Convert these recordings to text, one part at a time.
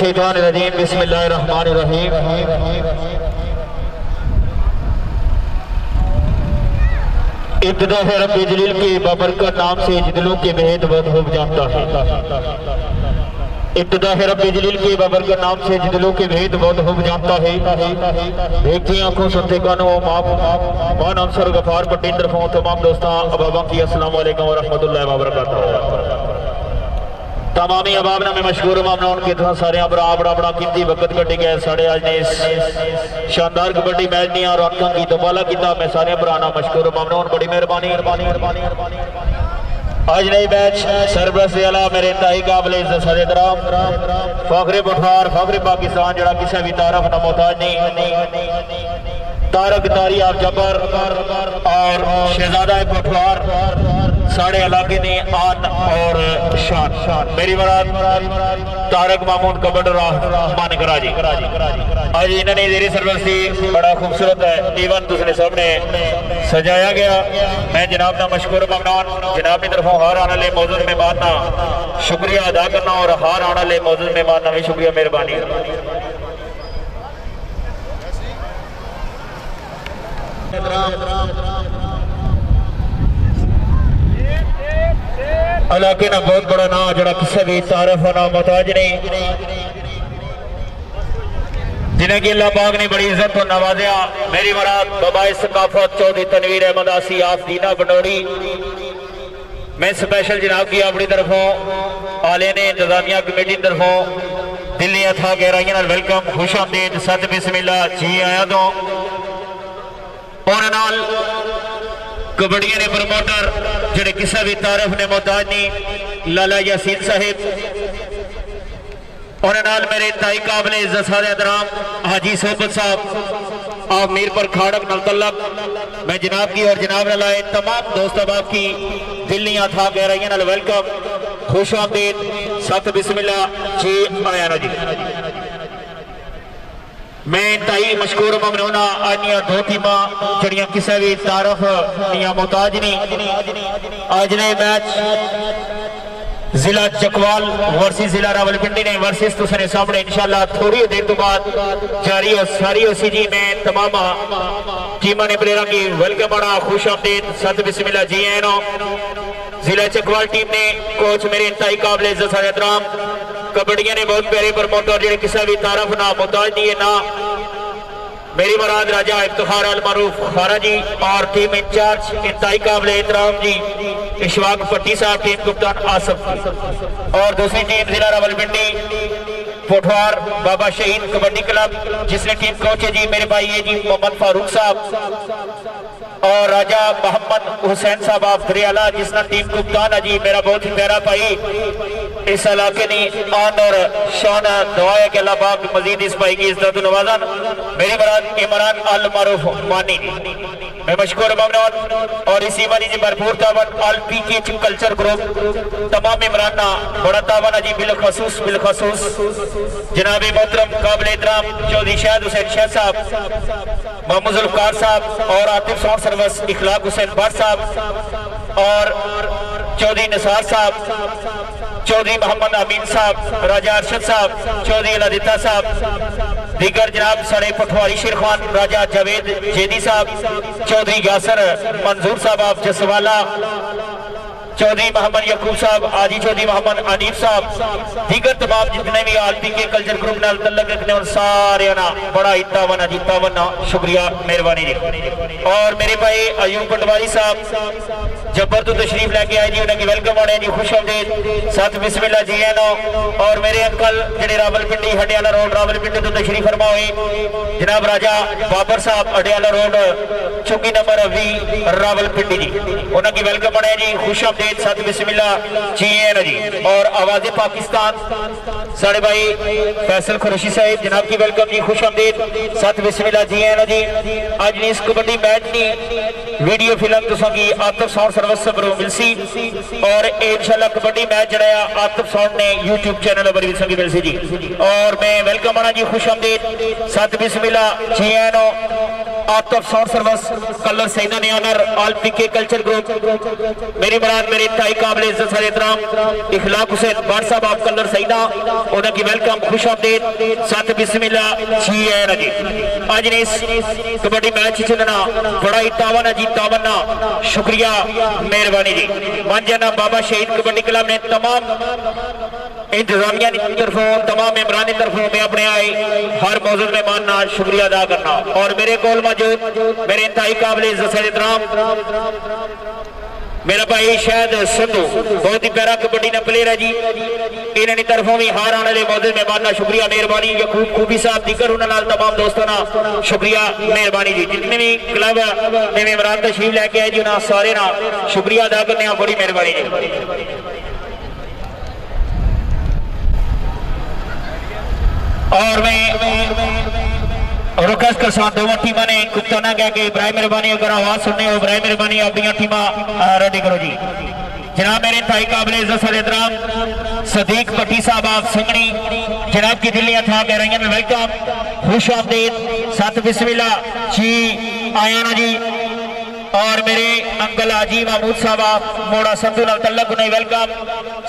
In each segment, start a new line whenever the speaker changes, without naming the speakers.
शैतान रजीम बिस्मिल्लाहिर्रहमानिर्रहीम। इब्तिदा है रब्बे जलील के बाबरकत नाम से जिदलों के भेद बहुत हो जानता है। इब्तिदा है रब्बे जलील के बाबरकत नाम से जिदलों के भेद बहुत हो जानता है। देखती आंखों सुनते कानों मान अंसर गफार पट्टी तरफों तमाम दोस्तों अबाबा की अस्सलाम वालेकुम व रहमतुल्लाहि व बरकातहू। तमामी अबाब में मशहूर मामला उनके तो सारे बड़ा कीमती वक्त कटे गए साढ़े आज ने शानदार कबड्डी मैच ने और रौनकों की दोबाला किया। मैं सारे भराना मशहूर मामला बड़ी मेहरबानी आज नई मैच सरबरस्त आला मेरे इंतहाई काबिल इज्जत सदराम फखरे बुखार फखरे पाकिस्तान जड़ा किसी भी तारफ ना मोहताज नहीं तारक तारी आप जबर और शहजादा बुखार साढ़े इलाके ने आन और शान मेरी बरात तारक मामूद कबड्डी रहमान कराजी आज इन्होंने जेरी सरबस्ती बड़ा खूबसूरत है इवन दूसरे सामने सजाया गया। मैं जनाब ना मशकूर ममनान जनाब की तरफों हार आने ले मौजूद मेहमान ना शुक्रिया अदा करना और हार आने ले मौजूद मेहमान ना भी शुक्रिया मेहरबानी। इलाके ना बहुत बड़ा ना जरा किसी भी तारफ ना मोहताज नहीं जिन्हें कि अल्लाह पाक ने बड़ी इज्जत को नवाजा। मेरी मराद बबाए सकाफत चौधरी तनवीर अहमद आसी आप दीना बटोरी मैं स्पेशल जनाब की अपनी तरफों आले ने इंतजामिया कमेटी तरफों दिल्ली अथा गहराइया वेलकम खुश आमदीद सत बिस्मिल्ला जी आया दो और नाल कबड्डी ने प्रमोटर जेडे किसी भी तारफ ने मोहताज नहीं लाला यासीन साहिब और नाल मेरे ताई काबिल इज्जत सादराम हाजी सोबत साहब आप मीर पर खाड़क नलतलक मैं जनाब की और जनाब लाए तमाम दोस्त अहबाब की दिल्लियां था गहराइया नाल वेलकम खुश आमदीद सत बिस्मिल्ला जी आया ना जी। मैं इंतहाई मशकूर ममनूना आनिया दो टीमां जड़ियां किसी भी तारफ निया मोहताज नहीं आज ने मैच जिला चकवाल वर्सेस जिला रावलपिंडी ने वर्सेस तुसने सामने इंशाल्लाह थोड़ी देर तो बाद जारी और सारी ओसी जी में तमाम टीमां ने प्लेयरों की वेलकम बड़ा खुश आमदीद सत बिस्मिल्लाह जी है नो जिला चकवाल टीम ने कोच मेरे इंतहाई काबिल इज्जत एहतराम कबड्डियां ने बहुत प्यारे प्रमोटर जो किसी भी तारफ ना मोहताज नहीं है ना मेरी मराद राजा इफ्तिखार अल मारूफ खारा जी और टीम इंचार्ज इंतहाई काबिल एहतराम जी इशफाक पट्टी साहब टीम कप्तान आसफ और दूसरी टीम जिला रावलपिंडी पोठवार बाबा शहीद कबड्डी क्लब जिसने टीम कोच है जी मेरे भाई है जी मोहम्मद फारूक साहब और राजा मोहम्मद हुसैन साहब आप दरियाला जिसने टीम कप्तान है जी मेरा बहुत ही प्यारा भाई इस इलाके ने आन और शान दुआए के अल्लाह पाक मजीद इस भाई की इज्जत नवाजन मेरी बरात इमरान अल मारूफ मानी मैं मशकूर ममनून और इसी वाली जी भरपूर तावन अल पीके कल्चर ग्रुप तमाम इमरान ना बड़ा तावन जी बिलखसूस जनाब मोहतरम काबिल एहतराम चौधरी शायद हुसैन शाह साहब मोहम्मद जुल्फकार साहब और आतिफ साउंड सर्विस इखलाक हुसैन भट्ट साहब और चौधरी निसार साहब चौधरी मोहम्मद अमीन साहब राजा अरशद साहब चौधरी अलादिता साहब दीगर जनाब साढ़े पटवारी शेर खान राजा जावेद जेदी साहब चौधरी यासर मंजूर साहब आप जसवाला चौधरी मोहम्मद यकूब साहब आजी चौधरी मोहम्मद अनीफ साहब दीगर तमाम जितने भी आलपी के कल्चर ग्रुप नाल तल्लक रखने उन सारे ना बड़ा इतावन जी तावन शुक्रिया मेहरबानी जी और मेरे भाई अयूब पटवारी साहब जबर तो तशरीफ लेके आए जी उन्हें वेलकम आने जी खुश आमदीद सत बिस्मिल्ला जी है नो और मेरे अंकल जेडे रावलपिंडी हडियाला रोड रावलपिंडी तो तशरीफ फरमा हुए जनाब राजा बाबर साहब हडियाला रोड चौकी नंबर 20 रावलपिंडी जी उन्हें वेलकम आने जी खुश आमदीद सत बिस्मिल्ला जी है ना जी और आवाज़े पाकिस्तान साढ़े भाई फैसल खुरशी साहिब जनाब की वेलकम जी खुश आमदीद सत बिस्मिल्ला जी है ना जी आज इस कबड्डी मैच की वीडियो फिल्म तुसा की आतिफ साउंड सर्विस पर मिलसी और इंशाल्लाह कबड्डी मैच जड़ा आतिफ साउंड ने यूट्यूब चैनल पर भी संगी मिलसी जी। और मैं वेलकम आना जी, खुश आमदीद, सत बिस्मिल्लाह जी आनो। Atif sound service colour Saeeda ने honour all PK culture group मेरी मुराद मेरे ताई काबिल इज्जत सर एहतराम इखलाक हुसैन बाट साहब आप कलर सईदा ओदा की वेलकम, खुश आमदीद, सत बिस्मिल्लाह जी आना जी। आज ने इस कबड्डी मैच चलना बड़ा ही तावन है जी, तावन ना शुक्रिया मेहरबानी जी। मंजना बाबा शहीद कबड्डी क्लब ने तमाम इंतजामिया की तरफों तमाम मेंबरान की तरफों में अपने आए हर मौजूद मेहमान ना शुक्रिया अदा करना। और मेरे कोल मौजूद मेरे इंतहाई काबिल इज्जत एहतराम मेरा भाई शायद संधू, बहुत ही प्यारा कबड्डी ने प्लेयर है जी। इन्होंने तरफों भी हार आने वाले मौजूद मेहमान ना शुक्रिया मेहरबानी। यकूब खूबी साहब दिकर उन्होंने तमाम दोस्तों ना शुक्रिया मेहरबानी जी। जितने भी क्लब ने मेहमान तशरीफ लैके आए जी उन्होंने सारे ना शुक्रिया अदा करने बड़ी मेहरबानी जी। और मैं रुकस के साथ दोनों टीमों ने कुप्ताना कह के इब्राहिम मेहरबानी अगर आवाज सुनने हो इब्राहिम मेहरबानी अपनी टीम रेडी करो जी। जनाब मेरे ताई काबिल इज्जत एहतराम सदीक पट्टी साहब आप संगनी जनाब की दिल्ली था कह रही हैं मैं वेलकम, खुश आमदीद, सत बिस्मिल्लाह जी आया ना जी। और मेरे अंकल हाजी महमूद साहब आप मोड़ा संधू नाल तल्लक उन्हें वेलकम,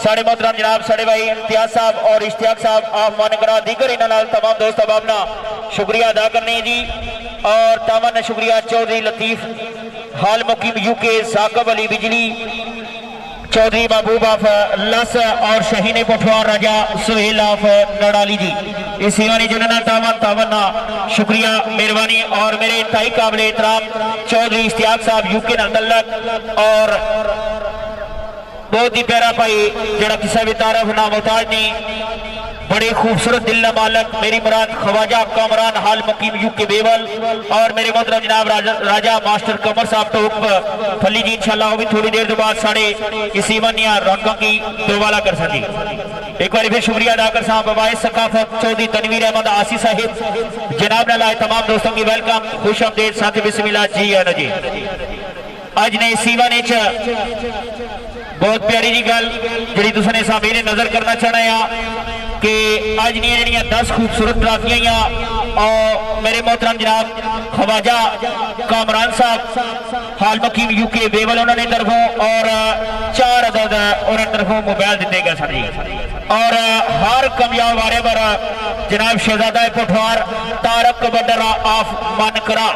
साढ़े मोहतरम जनाब साढ़े भाई इम्तियाज साहब और इश्तियाक साहब आप मान करा दीकर इन्होंने तमाम दोस्त अब ना शुक्रिया अदा करने जी। और तमाम शुक्रिया चौधरी लतीफ हाल मुकीम यूके साकब अली बिजली चौधरी महबूब ऑफ लस और शहीन पठवार राजा सुहेल ऑफ नड़ाली जी। इस सेवानी जुड़ना तावन तावन ना शुक्रिया मेहरबानी। और मेरे ताई काबिल एहतराम चौधरी इश्तियाक साहब यूके नाल तल्लक और बहुत ही प्यारा भाई जरा किसी भी तारफ ना मोहताज नहीं, बड़े खूबसूरत दिल मालक मेरी मुराद ख्वाजा कामरान हाल मुकीम यूके बेवल। और मेरे मोहतरम जनाब राजा मास्टर कमर साहब तो फली जी इंशाल्लाह वो भी थोड़ी देर के बाद साढ़े इसी वनिया रौनकों की दोबाला कर सके। एक बार फिर शुक्रिया अदा कर साहब बाबाए सकाफत चौधरी तनवीर अहमद आसी साहिब जनाब ने लाए तमाम दोस्तों की वेलकम, खुश आमदीद, साथ बिस्मिल्लाह जी आना जी। अज ने सीवा ने बहुत प्यारी जी गल जी तुसने सामने नजर करना चाहना कि अज ने 10 खूबसूरत ट्राफियां और मेरे मोहतरम जनाब ख्वाजा कामरान साहब हाल मकीम यूके बेवल उन्होंने तरफों और 4 अदद उन्होंने तरफों मोबाइल दिते गए सर जी। और हर कामयाब वारे पर जनाब शहजादा पठवार तारक बडरा ऑफ मनकरा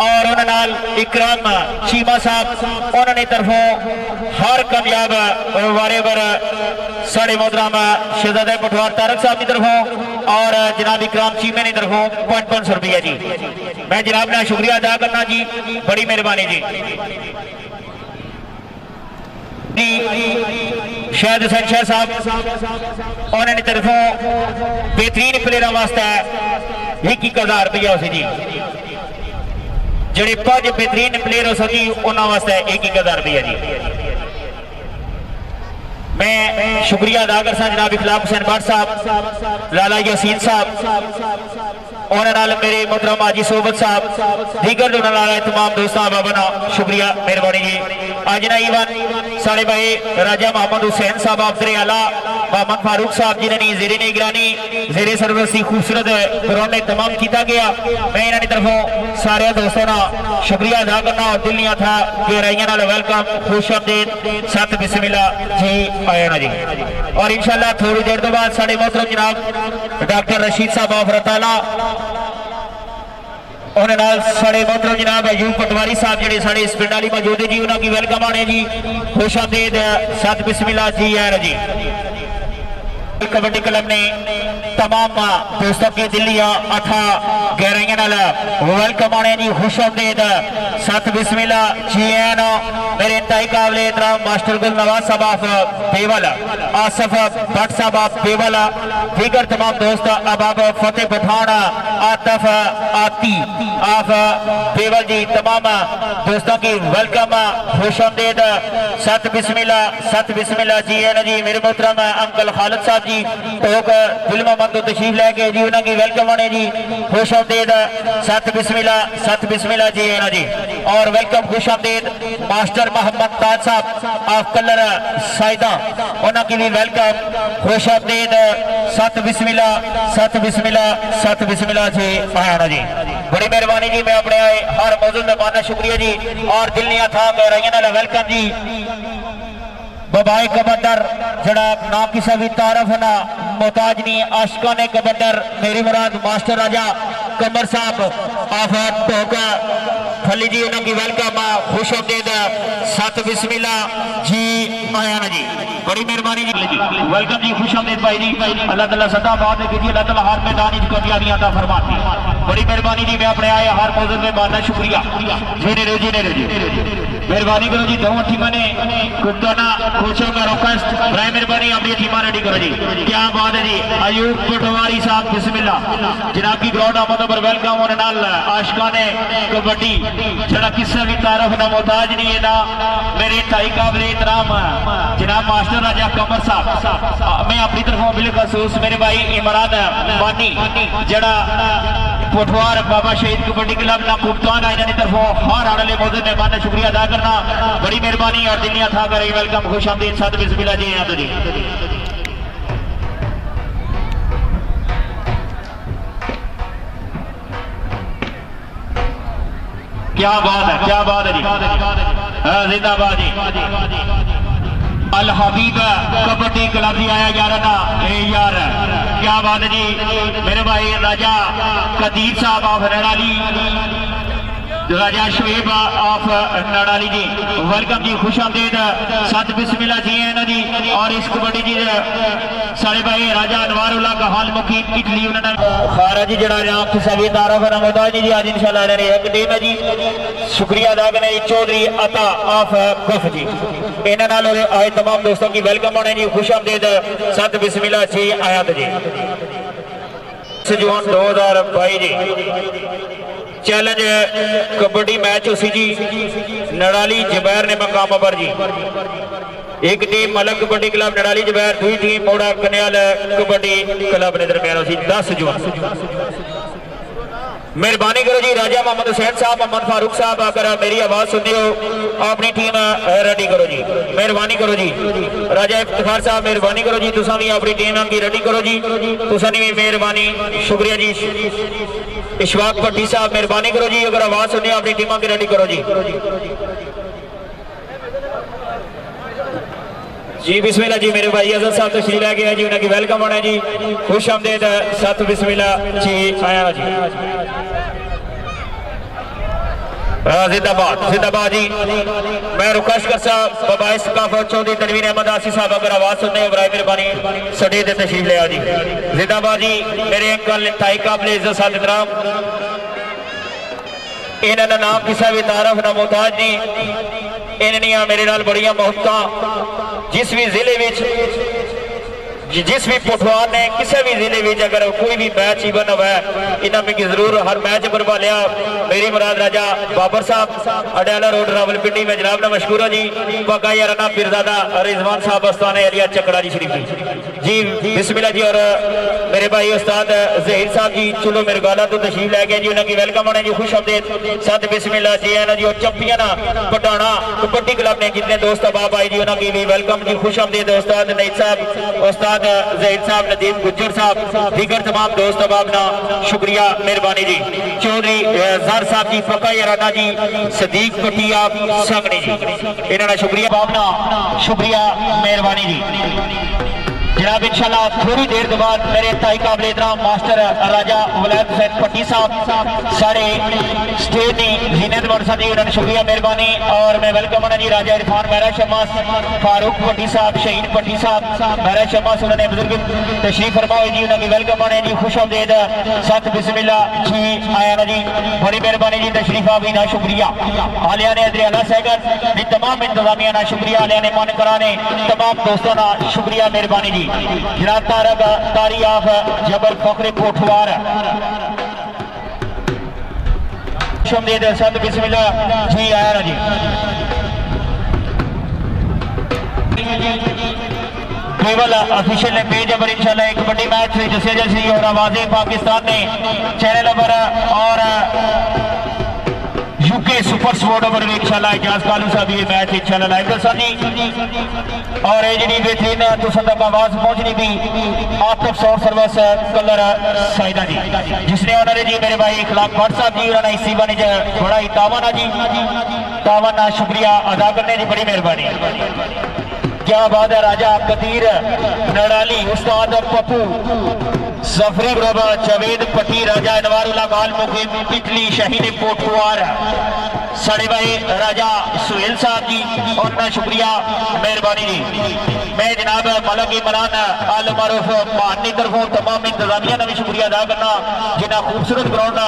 और उन्होंने इकराम चीमा साहब उन्होंने तरफों हर कामयाब वारे पर साढ़े मोहतरम शहजादा पठवार तारक साहब की तरफों और जनाब इकराम चीमे की तरफों 500 रुपया जी। मैं जनाब ने शुक्रिया अदा करना जी, बड़ी मेहरबानी जी। शायद हुसैन शाह साहब उन्होंने तरफों बेहतरीन प्लेयर वास्ते 1,000 रुपया उसे जी, जेडे 5 बेहतरीन प्लेयर हो सकी उन्होंने वास्ते 1,000 रुपया जी। मैं शुक्रिया अदा कर जनाब इखलाक हुसैन बाट साहब लाला यासीन साहब उन्होंने मेरे मोहतरम हाजी सोबत साहब दीगर तमाम दोस्तों बाबा शुक्रिया मेहरबानी जी। आज ना ईवन साढ़े भाई राजा मोहम्मद हुसैन साहब अफसर आला मोहम्मद फारूक साहब जिन्होंने जेरे निगरानी जेरे सरवरसी खूबसूरत ग्राउंड में तमाम किया गया। मैं इन्होंने तरफों सारे दोस्तों का शुक्रिया अदा करना और दिल था गहराइया वेलकम, खुश आमदीद, सत बिस्मिल्लाह जी आया ना जी। और इंशाल्लाह थोड़ी देर तो बाद साढ़े मोहतरम जनाब डॉक्टर रशीद साहब ऑफ रताला उन्होंने साढ़े मोहतरम जनाब अयूब पटवारी साहब जेडे साढ़े इस पिंड वाली मौजूद जी उन्होंने की वेलकम आने जी, खुश आमदीद, सत बिस्मिल्लाह जी आया जी। कबड्डी क्लब ने तमाम दोस्तों की दिल्लियां अथा गहराइया वेलकम आने जी, खुश आमदीद, सत बिस्मिल्लाह जी आना। मेरे इंतहाई काबिल एहतराम मास्टर गुल नवाज साहब ऑफ बेवल, आसफ भट्ट साहब ऑफ बेवल, दीगर तमाम दोस्त अबाब फतेह पठान आतफ आती ऑफ बेवल जी, तमाम दोस्तों की वेलकम, खुश आमदीद, सत बिस्मिल्लाह जी आना जी। मेरे मोहतरम अंकल खालिद साहब जी टोक फिल्म मंद तो तशरीफ लैके जी उन्होंने वेलकम होने जी खुश आमदेद सत बिस्मिल्ला जी है ना जी और वेलकम खुश आमदेद मास्टर मोहम्मद ताज साहब ऑफ कलर साइदा उन्होंने भी वेलकम खुश आमदेद सत बिस्मिल्ला जी आया ना जी बड़ी मेहरबानी जी मैं अपने आए हर मौजूद मेहमान का शुक्रिया जी और दिल नहीं था रही वेलकम जी बबाई कबंदर जड़ा ना किसी भी तारफ ना मोहताज नहीं आशका ने कबंदर मेरी मुराद मास्टर राजा कमर साहब आफात टोका फली जी उन्होंने वेलकम खुश आमदेद सत बिस्मिल्ला जी आया ना जी बड़ी मेहरबानी जी वेलकम जी खुश आमदेद भाई जी अल्लाह ताला सदा बात कीजिए अल्लाह ताला हर मैदान में कामयाबियां अता फरमाती बड़ी मेहरबानी जी मैं अपने आए हर मौजूद में मानना शुक्रिया जी ने मेहरबानी करो जी दोनों टीम ने कुत्ताना कोचों का रिक्वेस्ट बराए मेहरबानी अपनी टीम रेडी करो जी क्या बात है जी अयूब पटवारी साहब बिस्मिल्ला जनाब की ग्राउंड आमद पर वेलकम होने नाल आशिका ने कबड्डी जड़ा किसी भी तारफ ना मोहताज नहीं है ना मेरे ताई काबिल एहतराम जनाब मास्टर राजा कमर साहब मैं अपनी तरफों बिलखसूस मेरे भाई इमरान मानी जड़ा पटवार बाबा शहीद कबड्डी क्लब ना कुप्तान है इन्होंने तरफों हर आने मौजूद मेहमान ने शुक्रिया अदा करना बड़ी मेहरबानी और दिल्ली था कर वेलकम खुश आमदीद सत बिस्मिल्ला जी यहाँ तो जी क्या बात है जी जिंदाबाद जी अल हबीब कबड्डी क्लब भी आया यार ना यार क्या बात है जी मेरे भाई राजा कदीर साहब of Nadali Raja Shoaib of Nadali ji welcome जी खुश आमदेद सत बिस्मिल्ला जी है ना जी और इस कबड्डी जी सारे भाई राजा अनवारुल्लाह का हाल मुकीम इटली उन्होंने खारा जी जड़ा नाम किसी भी तारफ ना मोहताज जी आज इंशाल्लाह इन्होंने एक टीम है जी शुक्रिया अदा करने चौधरी अता ऑफ गफ जी इन्होंने आए तमाम दोस्तों की वेलकम होने जी खुश आमदेद सत बिस्मिल्ला जी आयात जी जून 2022 जी चैलेंज कबड्डी मैच उसी जी नड़ाली जुबैर ने मकाम पर जी एक टीम मलक कबड्डी क्लब नड़ाली जुबैर दूसरी टीम मोड़ा कन्याल कबड्डी क्लब ने दरमियान 10 जून मेहरबानी करो जी राजा मोहम्मद हुसैन साहब मोहम्मद फारूक साहब अगर मेरी आवाज सुनते हो अपनी टीम रेडी करो जी मेहरबानी करो जी राजा इफ्तिखार साहब मेहरबानी करो जी तुसा भी अपनी टीम की रेडी करो जी तुसा भी मेहरबानी शुक्रिया जी इशफाक भट्टी साहब मेहरबानी करो जी अगर आवाज सुनिए अपनी टीम की रेडी करो जी बिस्मिल्लाह जी मेरे भाई अजहर साहब तशरीफ लेके आए जी उन्हें वेलकम होना जी खुश आमदेद सत बिस्मिल्लाह जी आया जी जिंदाबाद जी मैं रुकश कर साहब बाबा सकाफत चौधरी तनवीर अहमद आसी साहब अगर आवाज सुनते हो बराए मेहरबानी सटे दे तशरीफ ले जी जिंदाबाद जी मेरे अंकल इंतहाई काबिल इज्जत साहब इकराम इन्होंने नाम किसी भी तारफ ना मोहताज नहीं इन्होंने मेरे नाल बड़िया मोहब्बत जिस भी जिले में जिस भी पटवार ने किसी भी जिले में अगर कोई भी मैच इवन हुआ इन्होंने में जरूर हर मैच बनवा लिया मेरी मुराद राजा बाबर साहब अडयाला रोड रावलपिंडी में जनाब ने मशहूर जी बागा याराना पीरजादा रिजवान साहब अस्तान एरिया चकड़ा जी शरीफ जी बिस्मिल्लाह जी और मेरे भाई उस्ताद जहीर साहब जी चलो मेरे गाला तो तशरीफ लै गए जी उन्होंने वेलकम होने जी खुश आमदेद सत बिस्मिल्लाह जी है ना जी और चंपियन पटाना कबड्डी क्लब ने जितने दोस्त अहबाब आए जी उन्होंने भी वेलकम जी खुश आमदेद उस्ताद नईद साहब उस्ताद ज़हीर साहब नदीम गुज्जर साहब दीगर तमाम दोस्त अहबाब ना शुक्रिया मेहरबानी जी चौधरी ज़र साहब जी फका याराना जी सदीक पटिया संगनी जी इन्होंने शुक्रिया अहबाब ना शुक्रिया मेहरबानी जी जनाब इंशाल्लाह थोड़ी देर के बाद मेरे ताई काबिल एहतराम मास्टर राजा वलैद हुसैन पट्टी साहब सारे स्टेज की जीनत वर्षा दी उन्होंने शुक्रिया मेहरबानी और मैं वेलकम होना जी राजा इरफान महरा शमास फारूक पट्टी साहब शहीद पट्टी साहब महरा शमास उन्होंने बुजुर्ग तशरीफ फरमाए जी उन्होंने वेलकम होने जी खुश आमदेद सत बिस्मिल्लाह जी आया ना जी बड़ी मेहरबानी जी तशरीफ आवी ना शुक्रिया आलिया ने अदरियाना सैगन तमाम इंतजामिया ना शुक्रिया आलिया ने मन कराने तमाम दोस्तों ना शुक्रिया मेहरबानी जी जनाब तारी ऑफ जबल फखरे कोठवार सत बिस्मिल्लाह जी आया ना जी केवल ऑफिशियल ने पेज पर इंशाल्लाह एक कबड्डी मैच जैसे जैसे और आवाजें पाकिस्तान ने चैनल नंबर और यूके सुपर स्पोर्ट पर इंशाल्लाह इजाज कालू साहब ये मैच इंशाल्लाह लाइव दसा जी और ये जी बेहतरीन तुसां तक आवाज पहुंचनी थी आतिफ सौर सर्विस कलर साइदा जी जिसने उन्होंने जी मेरे भाई इखलाक भट्ट साहब जी उन्होंने इसी बने बड़ा ही तावन जी तावन शुक्रिया अदा करने की बड़ी मेहरबानी। क्या बात है राजा कदीर नड़ाली उस्ताद पप्पू सफरी ग्रुप जवेद पट्टी राजा अनवारुल्लाह गाल मुकीम पिछली शहीद पोटवार साढ़े भाई राजा सुहेल साहब जी और ना शुक्रिया मेहरबानी जी। मैं जनाब मलक इमरान आल मारूफ मान की तरफों तमाम इंतजामिया का भी शुक्रिया अदा करना जिन्हें खूबसूरत ग्राउंड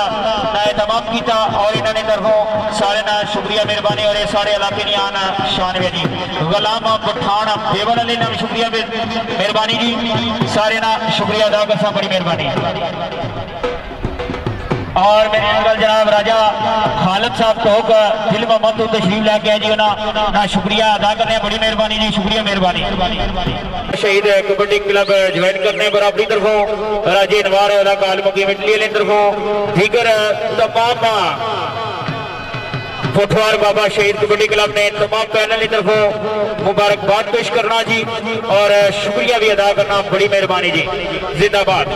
तमाम किया और इन्होंने तरफों सारे ना शुक्रिया मेहरबानी और सारे इलाके ने आना शानवे जी गुलाम पठान बेवल अली ने भी शुक्रिया मेहरबानी जी सारे ना शुक्रिया अदा कर बड़ी मेहरबानी। और मेरे अंकल जनाब राजा खालिद साहब टोक दिल मोहम्मद तो तशरीफ लेके आए जी ना शुक्रिया अदा करने बड़ी मेहरबानी जी शुक्रिया मेहरबानी। शहीद कबड्डी क्लब ज्वाइन करने बराबरी तरफों राजे नवार काल मुकीम इटली तरफों दीगर तमाम फुटवार बाबा शहीद कबड्डी क्लब ने तमाम पैनल की तरफों मुबारकबाद पेश करना जी और शुक्रिया भी अदा करना बड़ी मेहरबानी जी जिंदाबाद।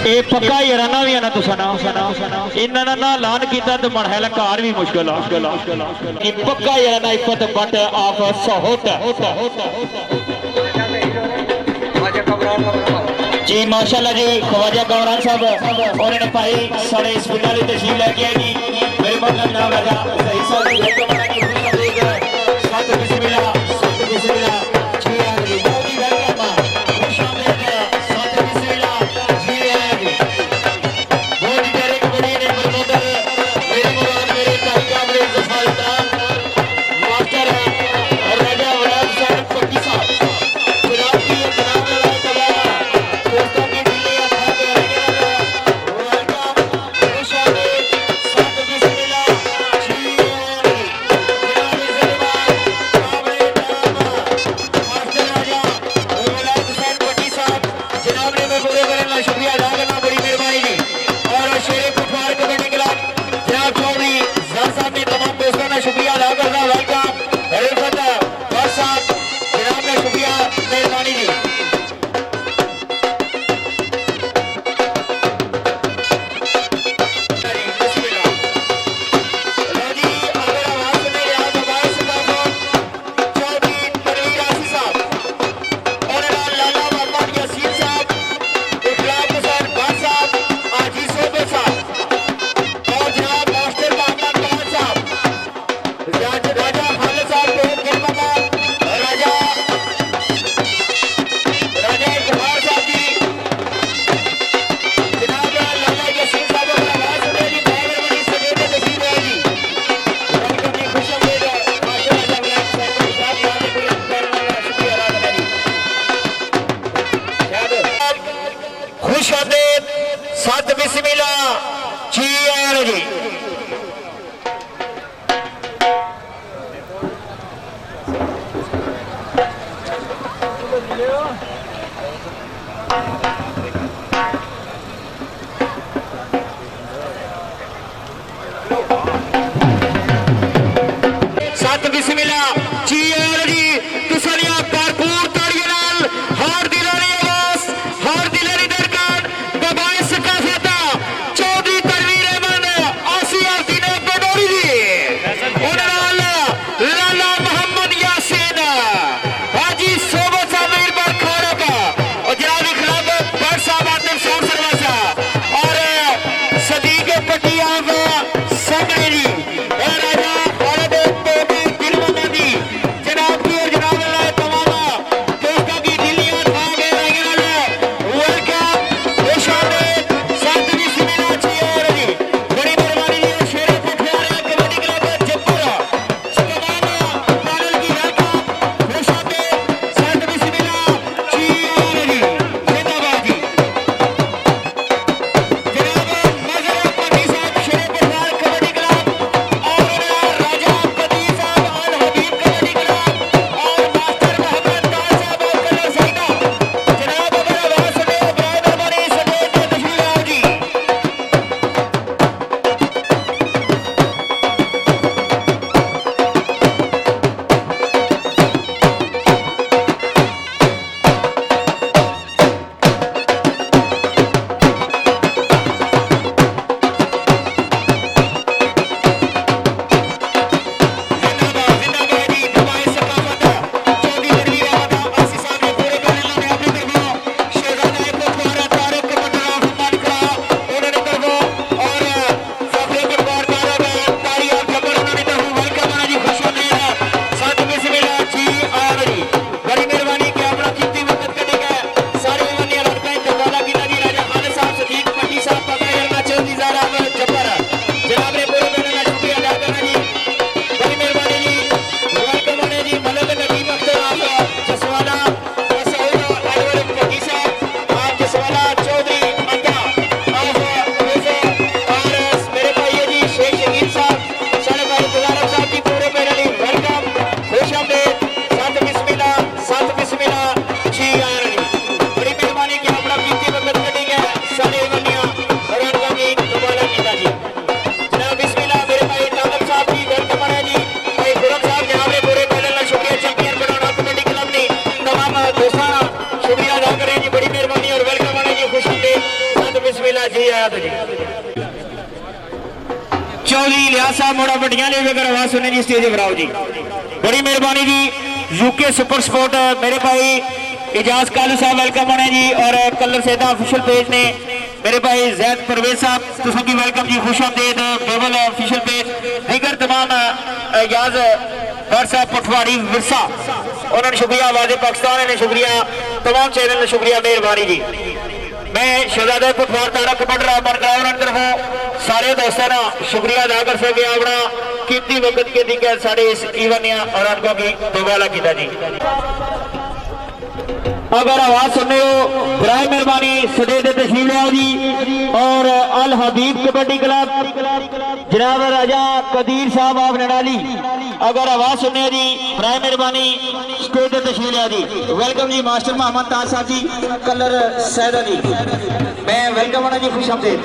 ये पक्का ही राना भी है ना तुसा ना इन्होंने ना ऐलान किया तो मन है घर भी मुश्किल पक्का ही राना इफत बट ऑफ सहोट जी माशाल्लाह जी ख्वाजा कमरान साहब उन्होंने भाई साढ़े इस पिंड वाली तशरीफ लेके आए जी मेरे मतलब नाम राजा सही साहब कर रहे हैं जी, बड़ी मेहरबानी और वेलकम है जी, खुश आमदीद, संत बिस्मिल्लाह जी आया तो जी। चौधरी लिया साहब मोड़ा बटियां ले अगर आवाज सुने जी स्टेज पर आओ जी, बड़ी मेहरबानी जी। यूके सुपर स्पोर्ट मेरे भाई इजाज कालू साहब वेलकम होने जी, और कलर सेदा ऑफिशियल पेज ने मेरे भाई जैद परवेज साहब तुम की वेलकम जी, खुश आमदीद बेबल ऑफिशियल पेज, दीगर तमाम इजाज भट्ट साहब पटवारी विरसा उन्होंने शुक्रिया, आवाज़े पाकिस्तान ने शुक्रिया, तमाम चैनल ने शुक्रिया, मेहरबानी जी। मैं शहजादा पटवार तारक कमांडर अमन करावर तरफों सारे दोस्तों का शुक्रिया अदा कर सके, अपना कीमती वक्त के दी साढ़े इस इवन और अनकों की दोबारा किया जी। अगर आवाज सुनने हो बराए मेहरबानी सदे दे तशरीफ लियाओ जी, और अल हबीब कबड्डी क्लब जनाब राजा कदीर साहब आप नडाली, अगर आवाज सुनने हो जी बराए मेहरबानी स्टेज दे तशरीफ लिया जी। वेलकम जी मास्टर मोहम्मद ताज साहब जी, कलर सैद अली, मैं वेलकम होना जी, खुश आमदीद।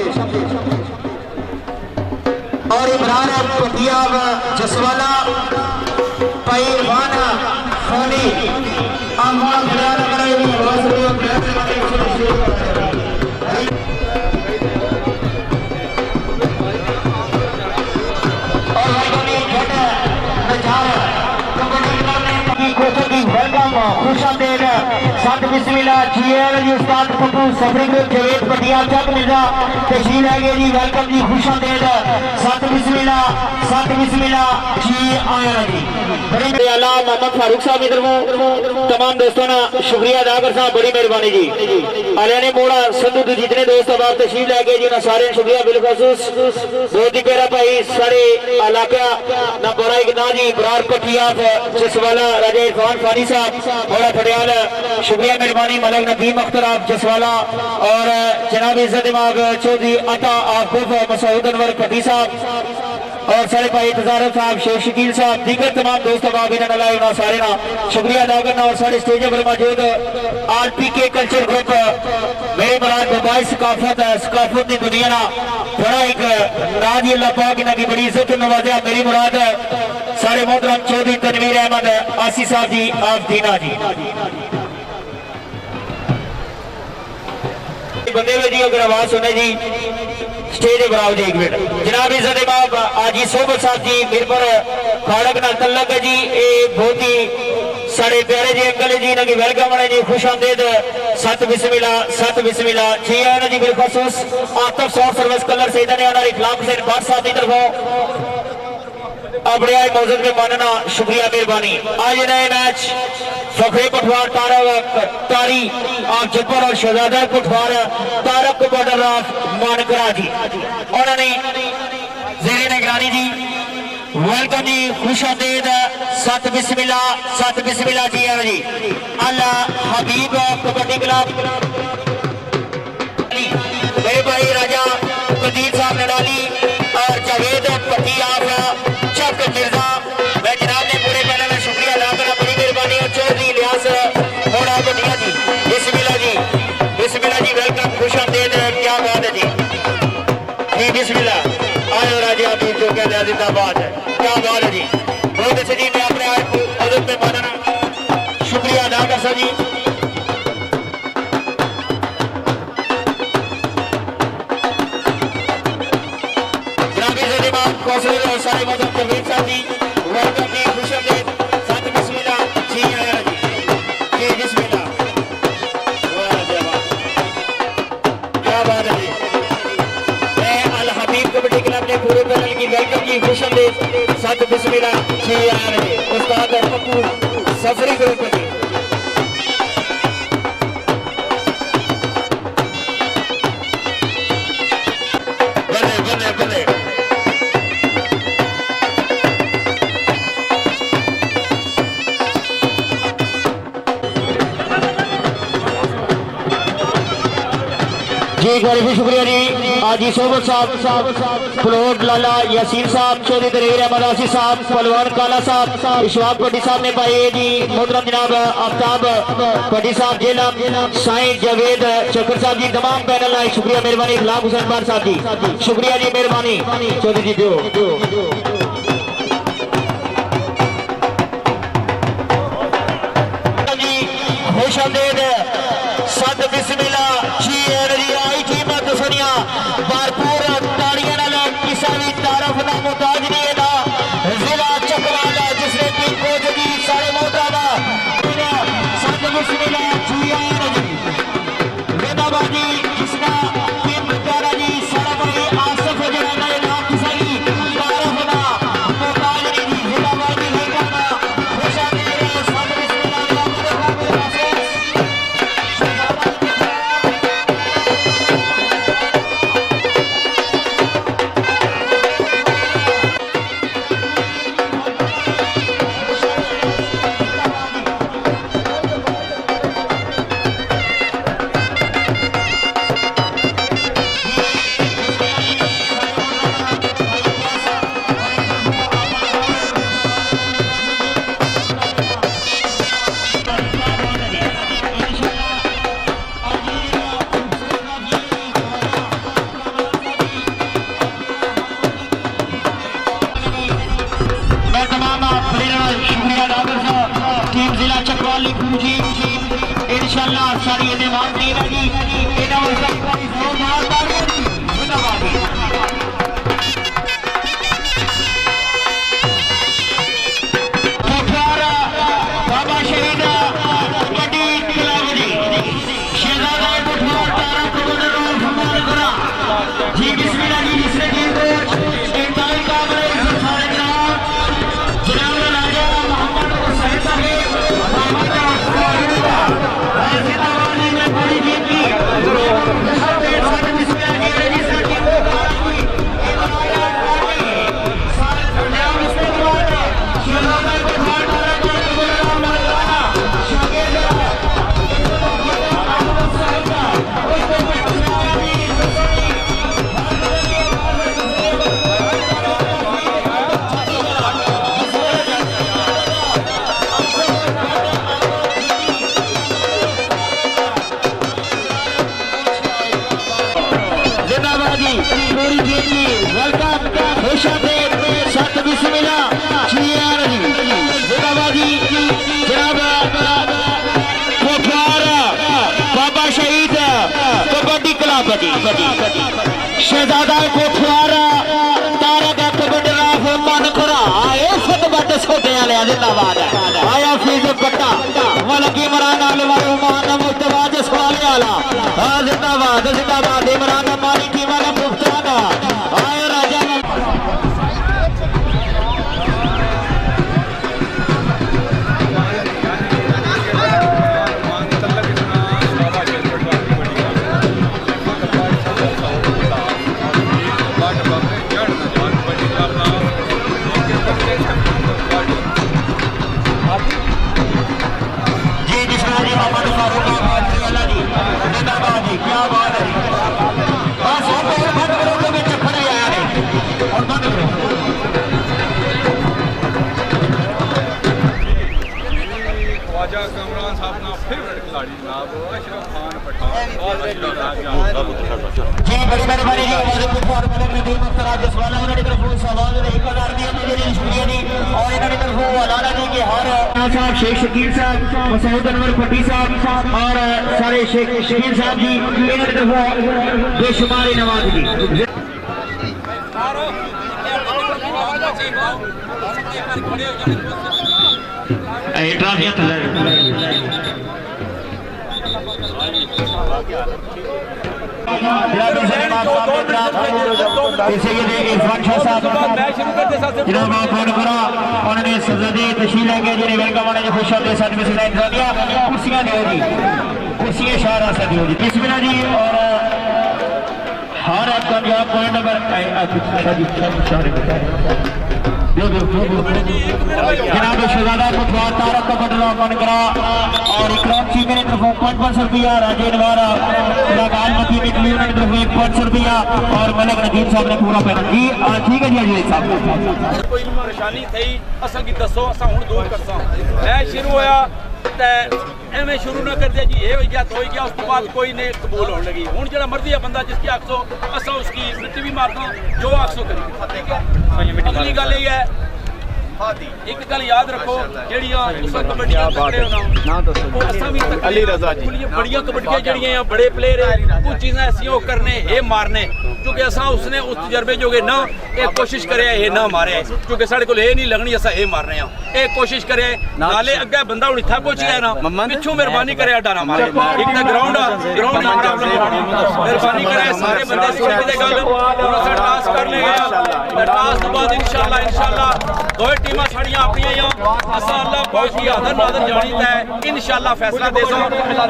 और इमरान पटियाब जसवाला पहलवान फोनी वेलकम खुश आमदीद, संत बिस्मिल्लाह जी उस्ताद पप्पू सफरी ग्रुप जवेद पटियाल चक मिर्जा तशरीफ है गए जी, वेलकम जी, खुश आमदीद, संत बिस्मिल्लाह जी आया जी। बड़ी आला मोहम्मद फारूक साहब इधर तमाम दोस्तों का शुक्रिया अदा कर साहब, बड़ी मेहरबानी जी। आलिया मोड़ा संधू तो जितने दोस्त अब तशरीफ लैके जी उन्होंने सारे शुक्रिया, बिलखसूस बहुत ही प्यारा भाई सारे इलाका ना बड़ा एक ना जी बरार पटियाब जसवाला राजा इरफान फानी साहब बड़ा फटियाल, शुक्रिया मेहरबानी, मलक नबीम अख्तर आप जसवाला, और जनाब इज्जत दिमाग चौधरी अता आफूफ मसूद अनवर पटी साहब, और सारे भाई इंतजार साहब शेख शकील साहब, दीगर तमाम दोस्त अब इन्होंने सारे ना शुक्रिया अदा करना, और सारे स्टेज पर मौजूद RPK कल्चर ग्रुप मेरे मुराद मोबाइल सकाफत की दुनिया ना बड़ा एक राज ही अल्लाह पाक इन्हों की बड़ी इज्जत नवाजा, मेरी मुराद सारे मोहतरम चौधरी तनवीर अहमद आसी साहब जी आप दीना जी। बंदे में जी अगर आवाज सुने जी स्टेज बनाओ जी, एक मिनट जनाब इज्जत इमाम आजी सोबत साहब जी मेरे पर खाड़क नाल तल्लक है जी, ये बहुत ही सारे प्यारे जी अंकल जी इन्होंने वेलकम है जी, खुश आमदीद, सत बिस्मिल्लाह जी आया जी। बिलखसूस आतफ सॉफ्ट सर्विस कलर से इधर इखलाक हुसैन भट्ट साहब की तरफों अपने आज मौजूद में मानना शुक्रिया मेहरबानी। आज नए मैच फखरे पटवार तारी आप जब्बर और शहजादा पटवार तारक बॉर्डर ऑफ मानकरा जी, उन्होंने जेरे निगरानी जी, वेलकम जी, खुश आमदीद, सत बिस्मिल्लाह जी है जी। अल हबीब कबड्डी क्लब मेरे भाई राजा कदीर साहब नडाली और जावेद पटियाब चक मिर्जा, मैं जनाब ने पूरे पैनल में शुक्रिया अदा करा, बड़ी मेहरबानी, और चौधरी लियास मोड़ा बटिया जी, बिस्मिल्लाह जी वेलकम, खुश आमदीद, क्या बात है जी बिस्मिल्लाह आयो राजा आप जो कहते हैं जिंदाबाद है, क्या बात है जी, बहुत अच्छे जी। मैं अपने आज मदद में मानना शुक्रिया अदा कर सा जी। कौशल और सारे मौजूद तबीब साहब जी वेलकम जी, खुश आमदीद, सत बिस्मिल्लाह जी आया जी बिस्मिल्लाह, क्या बात है जी। मैं अल हबीब कबड्डी क्लब ने पूरे पैनल की वेलकम जी, खुश आमदीद, सत बिस्मिल्लाह जी आया जी। उस्ताद पप्पू सफरी ग्रुप जी, बल्ले जी, बड़ी भी शुक्रिया जी। आजी सोबत साहब, फलोट लाला यासीन साहब, चौधरी तनवीर अहमद आसी साहब, पहलवान काला साहब, इशफाक भट्टी साहब ने पाए जी, मोहतरम जनाब आफ्ताब भट्टी साहब, जेलम साईं जावेद चक्कर साहब जी, तमाम पैनल आए शुक्रिया मेहरबानी, इखलाक हुसैन भट्ट साहब जी शुक्रिया जी मेहरबानी, चौधरी जी दो खुश आमदीद, सत सत बिस्मिल्लाह जी एनर्जी आई टीम दुनिया भरपूर ताड़ियां नाल किसी भी तारफ ना मुताज नहीं है ना जिला चकवाल जिसने टीम को जगी सारे मोहतरमा सत बिस्मिल्लाह जी एनर्जी जिंदाबादी जिसका टीम प्यारा जी सारा भाई आसिफ जरा ना किसी तारफ ना मुताज नहीं जिंदाबादी है ना खुशा मेरे सत बिस्मिल्लाह टीम जिला चकवाल जी इंशाल्लाह सारी निवाज दी रहेगी इन्हां उसका जोरदार तालियां जिंदाबाद कोठारा बाबा शहीद कबड्डी क्लब जी शहजादा कोठारा तारा कबड्डी हमारे करा जी बिस्मिल्लाह जी जिसने टीम कोच इंतहाई काबिल सारे ग्राम जनाब राजा मोहम्मद हुसैन साहब पूरी टीम की वेलकम सत बिस्मिल्लाह जिंदाबादी जनाब कोठारा बाबा शहीद कबड्डी क्लब शहजादा कोठारा तारक कबड्डी राफ मन करा सत बट छोटे वाले जिंदाबाद आया फीस पट्टा मलकी इमरान आलवारू मोहन मुस्तफा जसवाले वाला जिंदाबाद जिंदाबाद इमरान माली टीम वाला मुफ्ताना आया राजा क्या बात है
ख्वाजा कमरान साहब ना फेवरेट खिलाड़ी जनाब अशरफ खान पठान
जी बड़ी मेहरबानी जी हमारे कुफार वाले नदीम मुख्तार जसवाला उन्होंने तरफ सवाल में 1000 दिया मुझे शुक्रिया जी और इन्होंने तरफ अलाला जी के हर साहब शेख शकील साहब मसूद अनवर भट्टी साहब और सारे शेख शकील साहब जी इन्होंने तरफ बेशुमार नवाज जी ट्राफियां थले उन्होंने सजदी तशील लेके जिन्हें वेलकम होने जो खुश होते साथ में सिला इंसानिया कुर्सियां दो जी कुर्सियां इशारा से दो जी बिस्मिल्लाह जी और हर आपका जवाब पॉइंट नंबर जनाब शहजादा कोतवाल तारक का बदला मन करा और इकराम चीफ ने तरफ 500 रुपया राजेन वारा लगाल मती निकली ने तरफ 500 रुपया और मलिक नदीम साहब ने पूरा पैसा जी ठीक है जी अजीत साहब
कोई परेशानी थी असा की दसो असा हुन दूर करसा मैं शुरू होया ते एवें शुरू ना कर दिया जी ये हो गया तो हो गया उस तो बाद कोई नहीं कबूल होने लगी हुन जेड़ा मर्जी है बंदा जिसकी आखसो असा उसकी मिट्टी भी मारदा जो आखसो करी ठीक है अगली गल ये है एक गल याद रखो ਜਿਹੜੀਆਂ ਤੁਸੀਂ ਕਬੱਡੀਆਂ ਤਕੜੇ ਹੋ ਨਾ ਉਹ ਅਸਾਂ ਵੀ ਅਲੀ ਰਜ਼ਾ ਜੀ ਬੜੀਆਂ ਕਬੱਡੀਆਂ ਜਿਹੜੀਆਂ ਬੜੇ ਪਲੇਅਰ ਕੁਝ ਚੀਜ਼ਾਂ ਐਸੀਆਂ ਉਹ ਕਰਨੇ ਇਹ ਮਾਰਨੇ क्योंकि असा उसने उस तजर्बे जो ना ये कोशिश करे ये ना मारे क्योंकि साढ़े को ये नहीं लगनी असा ये मारने ये कोशिश करे नाले अगे बंदा हूँ इतना पहुंच गया ना पिछू मेहरबानी करे अड्डा ना मारे एक तो ग्राउंड की प्रॉब्लम मेहरबानी करे सारे बंदे सुन के गल टास्क कर ले गया टास्क तो बाद इंशाल्लाह दो टीमां साड़ियां अपनी असा अल्लाह पाक की आदर नादर जानी है इंशाल्लाह फैसला दे सो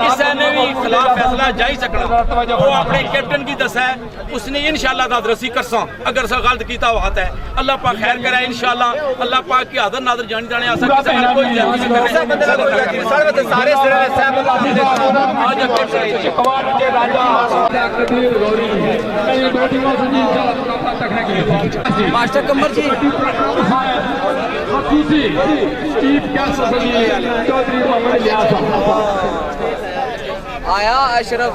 किसी ने भी खिलाफ फैसला जा ही सकना वो अपने कैप्टन की दस है उसने इंशाल्लाह दादरसी करसा अगर सा गलत कीता बात है अल्लाह पाक खैर करे इंशाल्लाह अल्लाह पाक की आदर नादर जानी जाने आसा किसी ने कोई ज्यादती नहीं करनी सारे सिरे साहब आज चकवाल के राजा तकदीर गौरी कई दो टीमों से इंशाल्लाह तक है मास्टर कमर जी हकीसी चीफ गेस्ट चौधरी मोहम्मद लियास आया अशरफ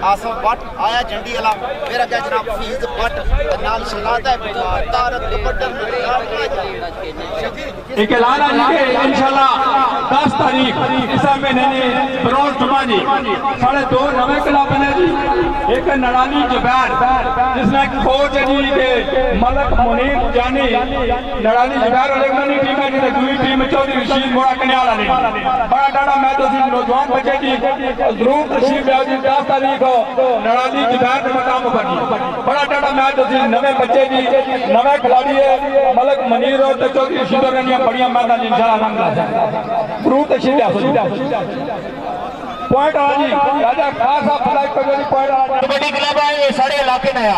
आसफ भट्ट आया झंडी वाला मेरा क्या जनाब फीस भट्ट नाल शलादा तारक
एक ऐलान है इंशाल्लाह 10 तारीख इस महीने ने बरोज जुमा जी साढ़े 2 नवे क्लब बने जी एक नड़ानी जुबैर जिसमें कोच है जी के मलक मुनीर जानी नड़ानी जुबैर वाली टीम है जी दूसरी टीम चौधरी रशीद मोड़ा कन्याला ने बड़ा डाड़ा मैच उसी नौजवान बच्चे जी जरूर तशरीफ लिया जी 10 तारीख नड़ानी जुबैर के मकाम पर जी बड़ा डाड़ा मैच उसी नवे बच्चे जी नवे खिलाड़ी है मलक मुनीर और चौधरी रशीद और बढ़िया मैदान इंशाल्लाह रंग प्रूफ पॉइंट आ जी राजा खास आप फ्लैग पे जी पॉइंट आ
कबड्डी क्लब है सारे इलाके नया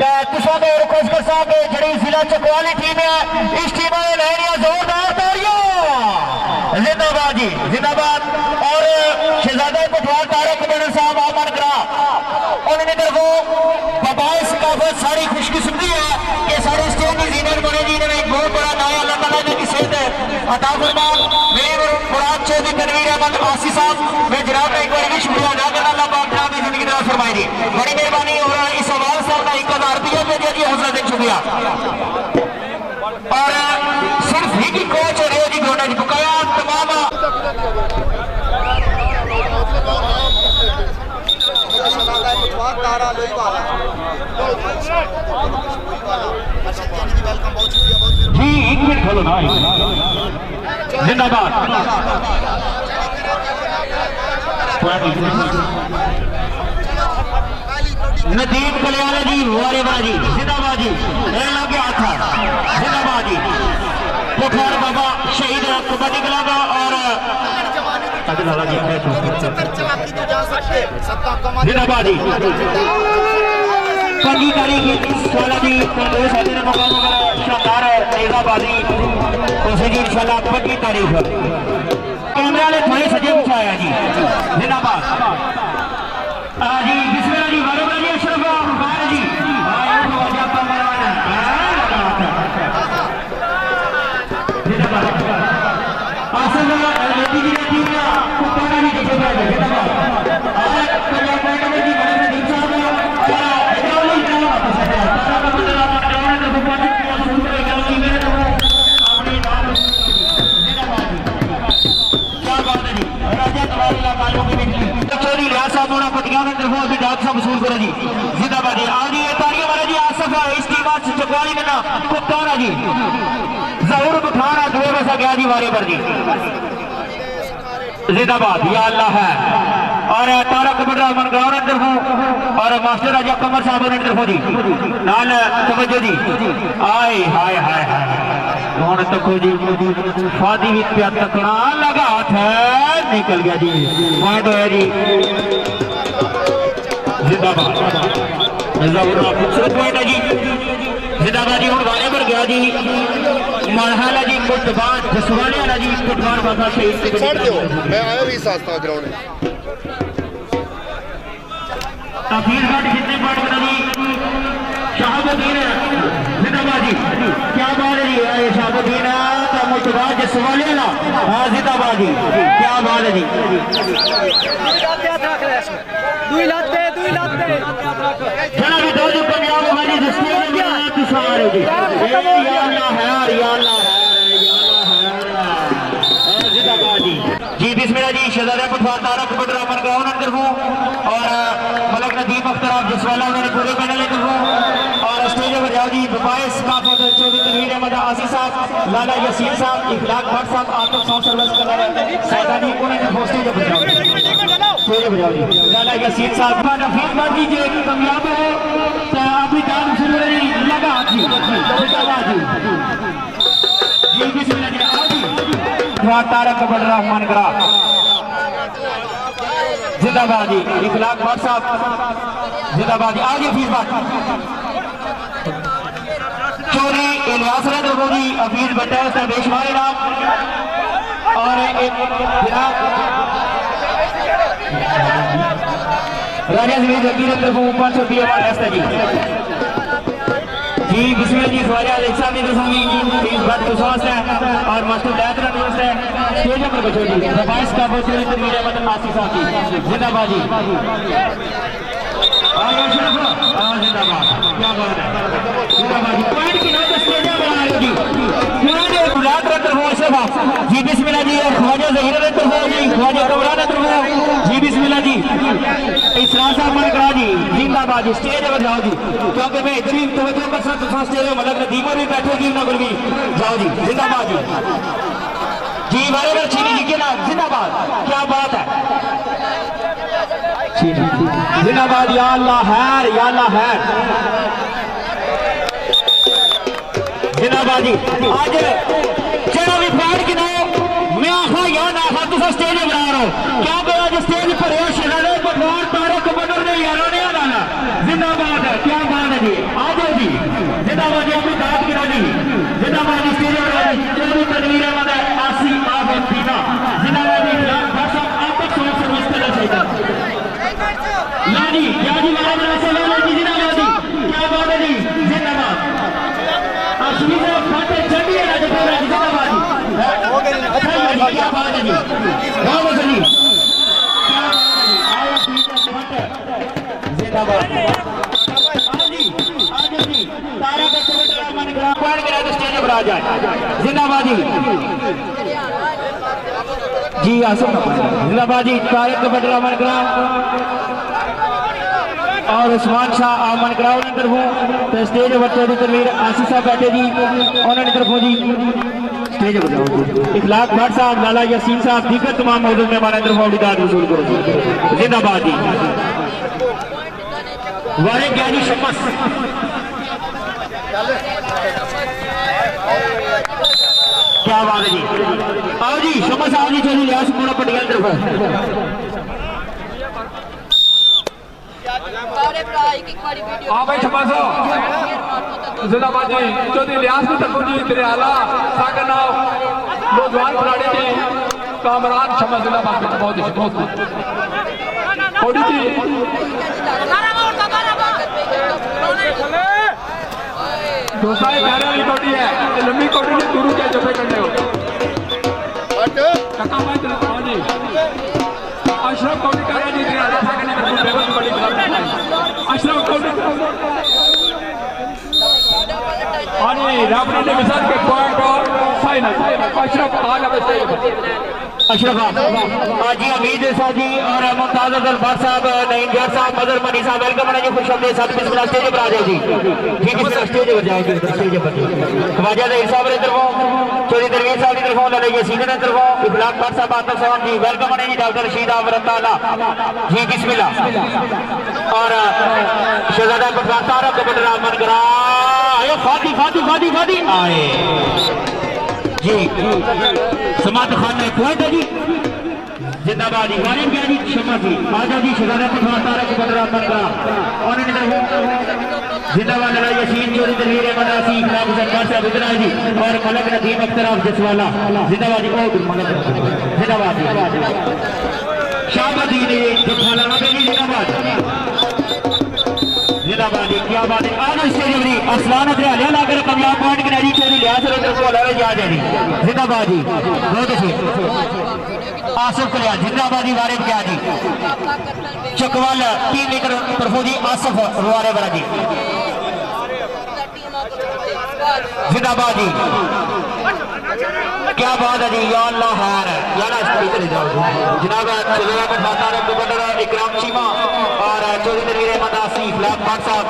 ते तुसा दे रिक्वेस्ट कर साहब जड़ी जिला चकवाली टीम है इस टीम ने लहरिया जोरदार तालियां जिंदाबाद जी जिंदाबाद और शहजादा पटवार तारक बड़े साहब आमन करा उन्होंने तरफों बबाए सकाफत सारी खुशकिस्मती है कि सारे स्टेज की जीनत बने जी ने एक बहुत बड़ा नाया अल्लाह ताला ने की सेहत अता फरमा मेरे मुराद चौधरी तनवीर अहमद आसी साहब मैं जनाब का एक बार भी शुक्रिया अदा करना अल्लाह पाक जनाब की जिंदगी दराज फरमाए दी बड़ी मेहरबानी और इस अवाज साहब का 1000 रुपया दे दिया जी हौसला देख शुक्रिया और सिर्फ ही की कोच और जी गोना जी बुकाया तमाम
तारा लोई वाला वेलकम बहुत शुक्रिया
जी एक मिनट खोलो ना जिंदाबाद
नदीम कलियाला जी वारेबा जी जिंदाबाद जी लगे हाथ जिंदाबाद जी कोठार बाबा शहीद कबड्डी क्लब और जिंदाबाद जी 5 तारीख 16 जी शानदार तेजाबाजी उसे जी इंशाल्लाह 5 तारीख कैमरे वाले थोड़े सजे आया जी जिंदाबाद जी बिस्मिल्लाह जी वारेबा जी अशरफ बुखार जी वसूल करो जी जिंदाबाद जी तालियां मारो जी आसफ इस टीम चकवाली में ना कुप्ताना जी जहूर बुखारा दुए में गया जी वारे पर जी जिंदाबाद या अल्लाह है और तारक बड़ा ग्राउंड तरफों और मास्टर राजा कमर साहब ने तरफों जी नाल तवज्जो जी आए हाय हाय हाय कौन तको जी फादी भी प्या तकना लगा हाथ निकल गया जी पॉइंट होया जी जिंदाबाद खूबसूरत पॉइंट है जी जिंदाबाद जी हूँ वाले पर गया जी मरहाला जी कुटबान जसवाले वाला जी कुटबान बाबा शहीद
छोड़ दो मैं आया भी साथ था ग्राउंड
तफीर घाट जितने पॉइंट बना जी शहाबुद्दीन जिंदाबाद जी, क्या बात है जी, शहाबुद्दीन का मुतबाज सवालिया जिंदाबाद जी, क्या बात है जी। जना भी दो कामयाब हमारी सारे जी, या अल्लाह है, या अल्लाह है, या अल्लाह है जिंदाबाद जी। जी बिस्मिल्लाह जी, शहजादा पटवार तारक बटर अमन का ऑनर तरफ और मलक नदीम अख्तर आप जसवाला उन्होंने पूरे पैनल तरफ और स्टेज पर जाओ जी बाइस काफत चौधरी तनवीर अहमद आसिफ साहब, लाला यसीन साहब, इखलाक भट्ट साहब, आतम साहब सर्विस कलर सैदानी उन्होंने स्टेज पर जाओ, स्टेज पर जाओ जी, लाला यसीन साहब नफीस बात कीजिए कि कामयाब हो तो अभी काम शुरू है लगा जी जिंदाबाद जी। जी बिस्मिल्लाह जी, आओ जी तारक बटर रहमान करा जिंदाबाद जी, इखलाक भट्ट साहब जिंदाबाद जी, आगे फीस बात चोरी इलियास रहमान जी, हफीज भट्टा उसका बेशुमार इनाम और एक जनाब राजा जमीन वकील तरफ 500 रुपये वाला जी। जी बिस्मिल्लाह जी, ख्वाजा अलेक्सा भी दसूंगी, फीस भट्ट कुसवास है और मास्टर लैदरा दोस्त है स्टेज पर बचो जी, रबाइस का बोतल तनवीर अहमद आसिफ साहब जी जिंदाबाद जी। जिंदाबाद, क्या बात है जिंदाबाद जी, पॉइंट की नोट स्टेज पर आ रहे जी, गुलाब तरफ जी बिस्मिल्लाह जी, और ख्वाजा जहीर तरफ जी, ख्वाजा कमरान तरफ जी बिस्मिल्लाह जी, इसरार साहब मन करा जी जिंदाबाद जी, स्टेज पर जाओ जी, क्योंकि मैं इतनी तवज्जो कर सकता स्टेज में मतलब नदीमा भी बैठेगी ना भी जाओ जी जिंदाबाद जी। जी बराबर चीनी जी के नाम जिंदाबाद, क्या बात है जिंदाबाद, या अल्लाह है, या अल्लाह है जिंदाबाद जी। आज चलो भी फाड़ के नो मैं आखा या ना आखा तुम स्टेज बना रहे हो, क्या करो आज स्टेज पर हो शहजादे पटवार तारक बटर ने यारों ने लाना जिंदाबाद है, क्या बात है जी, आ जाओ जी जिंदाबाद जी, अपनी दाद गिरा जी जिंदाबाद जी, स्टेज पर चौधरी तनवीर अहमद आसी आप पीना जिंदाबाद जी, भट्ट साहब आप तक सोच सर्विस करना चाहिए लाजी, क्या जी महाराज से लाला जी जिंदाबाद जी, क्या बात है जी जिंदाबाद, असली से फाटे चढ़िए ना जब जिंदाबाद जी, अच्छा क्या बात है जी, बहुत जी, क्या बात है जी, आया जिंदाबाद आज जी तारा का कमेटी मन ग्राम पार करा तो स्टेज पर आ जाए जिंदाबाद जी आसम जिंदाबाद जी, तारक कमेटी मन ग्राम और उस्मान शाह आमन कराओ ने तरफों तो स्टेज पर चौधरी तनवीर आसिफ साहब बैठे जी, उन्होंने तरफों जी स्टेज पर जाओ, इखलाक भट्ट साहब, लाला यसीन साहब, दीगर तमाम मौजूद मेहमान तरफों दाद वसूल करो जिंदाबाद जी। वारे क्या जी शमस, क्या बात है जी, आओ जी शमस आओ जी, चौधरी लियास पूरा पटियाला तरफ
हाँ भाई छपासो जिंदाबाद जी, चौधरी लियास भी तक जी, तेरे आला सागर नाव नौजवान खिलाड़ी जी कामरान शमस जिंदाबाद, बहुत थोड़ी जी दोस्ताई प्यारे वाली कोटी है, लंबी कोटी नहीं गुरु के जबे करने हो कका भाई हाँ जी, अशरफ कोटी कर रहा जी, तेरे आला सागर ने बेबस बड़ी अशरफ कोटी आणि राबड़ी ने मिसाल के पॉइंट और फाइनल अशरफ आल अशरफ
जी अमीद साहब जी और मुमताज अफजल भट्ट साहब, नईम जट साहब, मदर मनी साहब वेलकम है जी, खुश आमदीद साहब बिस्मिल्लाह स्टेज पर आ जाओ जी, ठीक है स्टेज पर जाओ जी, स्टेज पर ख्वाजा ज़हीर साहब की तरफों, चौधरी तनवीर साहब की तरफों, लाला यसीन की तरफों, इखलाक भट्ट साहब, आतम साहब जी वेलकम है जी, डॉक्टर रशीद अहमद ताला जी बिस्मिल्लाह और शहजादा पटवार तारक बटर रहमान करा आए फादी फादी फादी फादी आए जी, समात खान में पॉइंट है जी जिंदाबाद, वारिम क्या जी शमा जी, आजा जी शहजादा पटवार तारक बटर रहमान करा और इन तरफ जिंदाबाद, लाला यसीन, चौधरी तनवीर अहमद आसिफ, इखलाक भट्ट साहब इतना जी और मलक नदीम अख्तर आप जसवाला जिंदाबाद जी, बहुत जिंदाबाद शाहबादी ने जो खाना जी जिंदाबाद जिंदाबाद जी, क्या बात है। आज स्टेडियम दी असलान हरियाणा लाकर कमला पॉइंट की नदी चोरी लिया सर उधर को लगे जा जी जिंदाबाद जी, बहुत अच्छी आसिफ कलिया जिंदाबाद जी, वारिफ क्या जी चकवाल 3 मीटर तरफों जी आसिफ रुआरे वाला जी जिंदाबाद जी, क्या बात है जी, या अल्लाह खैर यार चले जाओ जनाब गवर्नर इकराम चीमा और चौधरी तनवीर अहमद आसिफ लाल खान साहब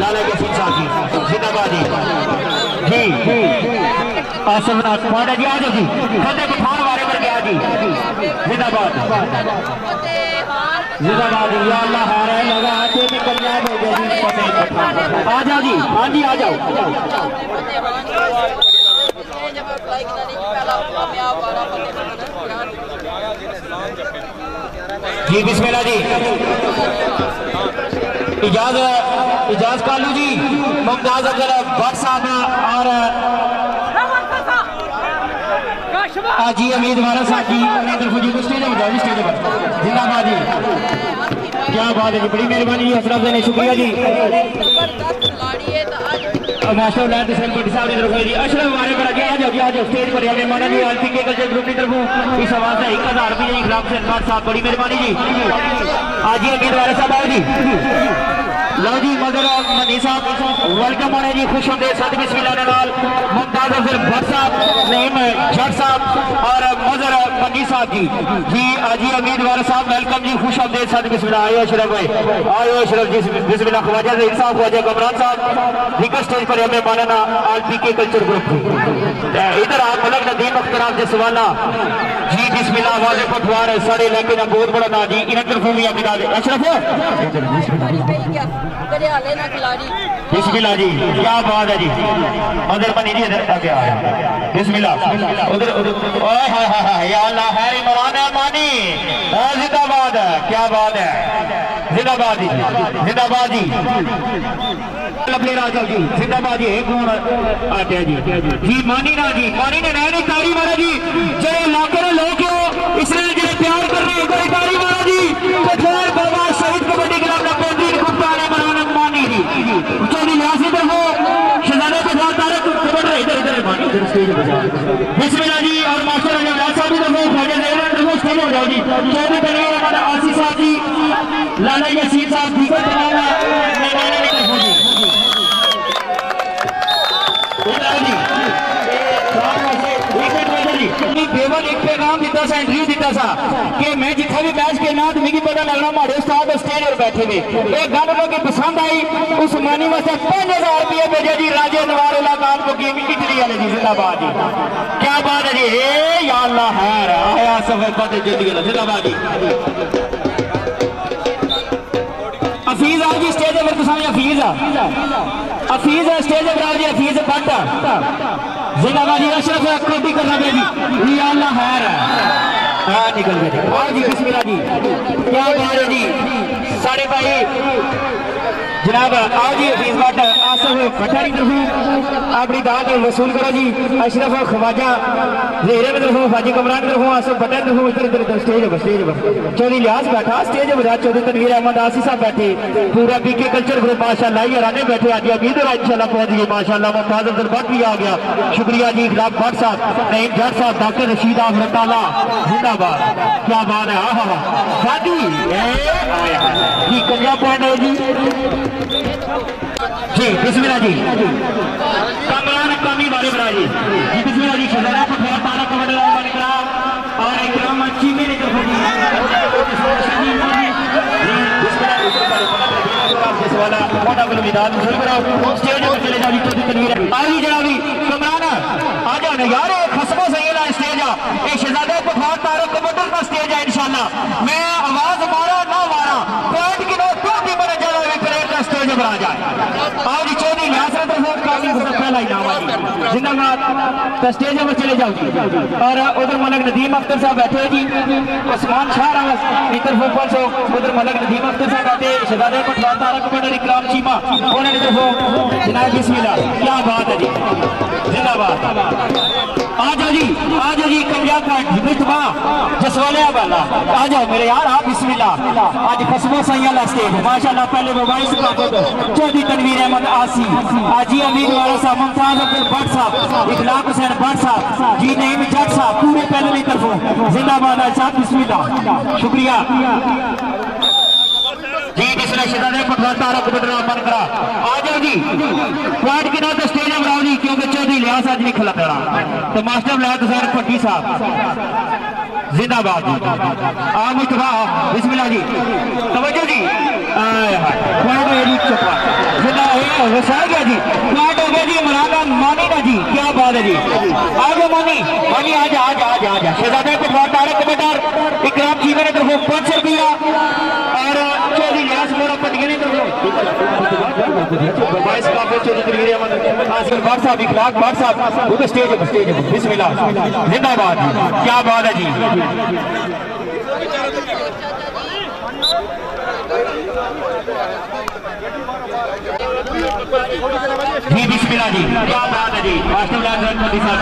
लाला यासीन साहब जी जिंदाबाद जी आसिफ नाथ पॉइंट जी, आ जाओ जी फतेह पठान वारे पर गया जी जिंदाबाद जिंदाबाद या अल्लाह खैर है लगा हाथ में कामयाब हो गया जी फतेह पठान, आ जाओ जी, हाँ जी आ जाओ जी बिस्मिल्लाह जी, इजाज कालू जी, मुमताज अफजल भट्ट साहब और जी अमीद वाला साहब जी उन्हें तरफ जी स्टेज पर जाओ, स्टेज पर जिंदाबाद जी, क्या बात है जी, बड़ी मेहरबानी जी हसरत ने शुक्रिया जी मास्टर लैंड सेक्रेटरी साहब ने तरफ जी अशरफ वारे पर आ जाओ स्टेज पर हमें माना जी आलपीके कल्चर ग्रुप की तरफ इस आवाज का 1000 रुपये जी खिलाफ सरकार साहब, बड़ी मेहरबानी जी आज ही अमीद वाले साहब आओ जी लो जी मगर मनी साहब वेलकम होने जी, खुश होंगे सद बिस्मिल्लाह नाल मुमताज अफजल भट्ट साहब नईम जट साहब और मजर मनी साहब जी आजी अमीद वाले साहब वेलकम जी, खुश होंगे सद बिस्मिल्लाह आयो अशरफ भाई आयो अशरफ जी बिस्मिल्लाह ख्वाजा ज़हीर साहब ख्वाजा कमरान साहब निकट स्टेज पर हमें मानना आलपीके कल्चर ग्रुप इधर आप मलक नदीम अख्तर आप सवाला जी बिस्मिल्लाह वाजे पटवार सारे इलाके का बहुत बड़ा ना जी इन तरफों भी अपनी दाद अशरफ बिस्मिल्लाह जी, क्या बात है जी उधर बनी जी इधर आगे आया बिस्मिल्लाह उधर ओए हाय हाय हाय या अल्लाह खैर इमरान मानी जिंदाबाद है, क्या बात है जिंदाबाद जी जिंदाबाद जी लबले राजा जी जिंदाबाद जी एक कौन आते जी मानी ना जी मानी ने रहने कारी मारा जी जो लाकर लोग इसलिए जो प्यार कर रहे हैं कारी मारा जी पठान बाबा शहीद कबड्डी क्लब का पेंटिंग गुप्तारे मराना मानी जी चौधरी यासीन हो शहजादे के साथ तारक कबड्डी इधर इधर मानी इधर स्टेज पे बिस्मिल्लाह जी और मास्टर अजय साहब भी देखो ख्वाजा ज़हीर देखो स्टेज हो जाओ जी चौधरी तनवीर अहमद आसिफ साहब जी लाला यासीन साहब दीगर तमाम मेहमान ने देखो जी केवल एक पैगाम दिता सा इंटरव्यू दिता सा कि मैं जितना भी मैच खेलना तो मुझे पता लगना हमारे उस्ताद स्टेज पर बैठे हुए एक गल लोग पसंद आई उस मानी वास्ते 5000 रुपये भेजे जी राजे नवार खान को गेम इटली वाले जी जिंदाबाद जी, क्या बात है जी या अल्लाह खैर आया सफर पते जिंदगी जिंदाबाद जी हफीज आ जी स्टेज पर तुम हफीज स्टेज पर आ जी हफीज भट्ट जिंदाबाद जी अशरफ कबड्डी करना पे जी या अल्लाह खैर हाँ निकल गए आओ जी बिस्मिल्लाह जी, क्या बात है जी साढ़े भाई जनाब आओ जी हफीज भट्ट आसिफ भट्टा की तरफ अपनी दाद वसूल करो जी अशरफ ख्वाजा ज़हीर की तरफ फाजी कमरान की तरफ आसिफ भट्टा की तरफ इधर इधर स्टेज पर चौधरी लियास बैठा स्टेज पर चौधरी तनवीर अहमद आसिफ साहब बैठे पूरा बीके कल्चर ग्रुप माशाअल्लाह याराने बैठे आज उम्मीद है इंशाल्लाह पहुंच गए माशाअल्लाह मुमताज अफजल भट्ट भी आ गया शुक्रिया जी खिलाफ भट्ट साहब नईम जट साहब डॉक्टर रशीद अहमद ताला जिंदाबाद, क्या बात है आहा शादी जी कन्या पॉइंट है जी बिस्मिल्लाह जी कमरान कामी वाले बड़ा जी बिस्मिल्लाह जी शहजादा पठान तारा कबड्डी वाले इकराम और इकराम चीमे ने तरफ वाला मोटा गुल मैदान स्टेज पर चले जाओ चौधरी तनवीर आई जनाबी कमरान आ जाओ ना यार खसबो सही है स्टेज ये शहजादा पठान तारा कबड्डी का स्टेज है इंशाल्लाह मैं आवाज मारा ना मारा पॉइंट की नोट भी बड़ा ज्यादा प्लेयर का स्टेज पर आ जाए आओ जी चौधरी लिहाज काफी पहला इनाम है जिंदाबाद स्टेज पर चले जाओ जी और उधर मलक नदीम अख्तर साहब बैठे जी उस्मान शाह रावत की तरफ ऊपर से उधर मलक नदीम अख्तर साहब बैठे शहजादे पठान तारा कबड्डी इकराम चीमा उन्होंने तरफ जनाब बिस्मिल्लाह, क्या बात है जी जिंदाबाद आ जाओ जी कमयाब मितवा जसवालिया वाला आ जाओ मेरे यार आप बिस्मिल्लाह। आज खसमो सैया स्टेज माशाल्लाह। पहले मोबाइल से चौधरी तनवीर अहमद आसी, आजी अमीर वाला साहब, मुमताज अब्दुल भट्ट साहब, इखलाक हुसैन भट्ट साहब जी, नईम जट साहब, पूरे पहले की तरफों जिंदाबाद साहब बिस्मिल्लाह शुक्रिया जी। बिस्मिल्लाह शहजादे पटवार तारक बटरा मन करा आ जाओ जी। पॉइंट के नाम तो स्टेज में बनाओ जी क्योंकि चौधरी लियास आज नहीं खिला पड़ा तो मास्टर विलायत हुसैन भट्टी साहब जिंदाबाद जी। आ मुस्तफा बिस्मिल्लाह जी तवज्जो जी। पॉइंट मेरी चुपा जिंदा है वसा गया जी। पॉइंट हो गया जी मराना मानी ना जी, क्या बात है जी। आगे मानी मानी आजा आजा आजा आजा। शहजादे पटवार तारक बटर इकराम जी मेरे तरफ 500 रुपया और चौधरी लियास मोड़ा पटिया ने बाईस काफे चौधरी तनवीर अहमद आसिफ भट्ट साहब, इखलाक भट्ट साहब उधर स्टेज पर बिस्मिल्लाह जिंदाबाद। क्या बात है जी। जी बिस्मिल्लाह जी, क्या बात है जी। मास्टर साहब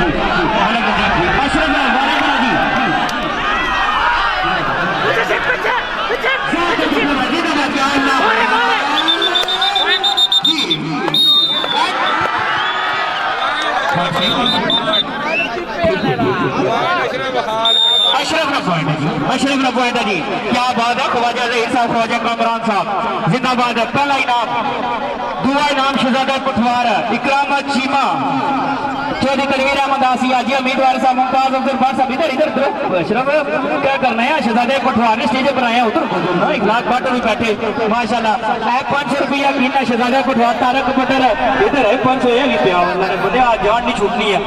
अशरफ जी अशरफ का पॉइंट है जी। क्या बात है। ख्वाजा ज़हीर साहब, ख्वाजा कामरान साहब जिंदाबाद। पहला इनाम, दूसरा इनाम शहजादा पटवार इकराम चीमा चौधरी तनवीर अहमद आसी, आजी उम्मीदवार साहब, मुमताज अब्दुल भट्ट साहब इधर इधर अशरफ क्या करना है। शहजादे पटवार ने स्टेज पर आया उधर इखलाक भट्ट भी बैठे माशाल्लाह। 500 रुपया कीना शहजादा पटवार तारक बटर इधर है 500 ये पिया बंदे आज जान नहीं छूटनी है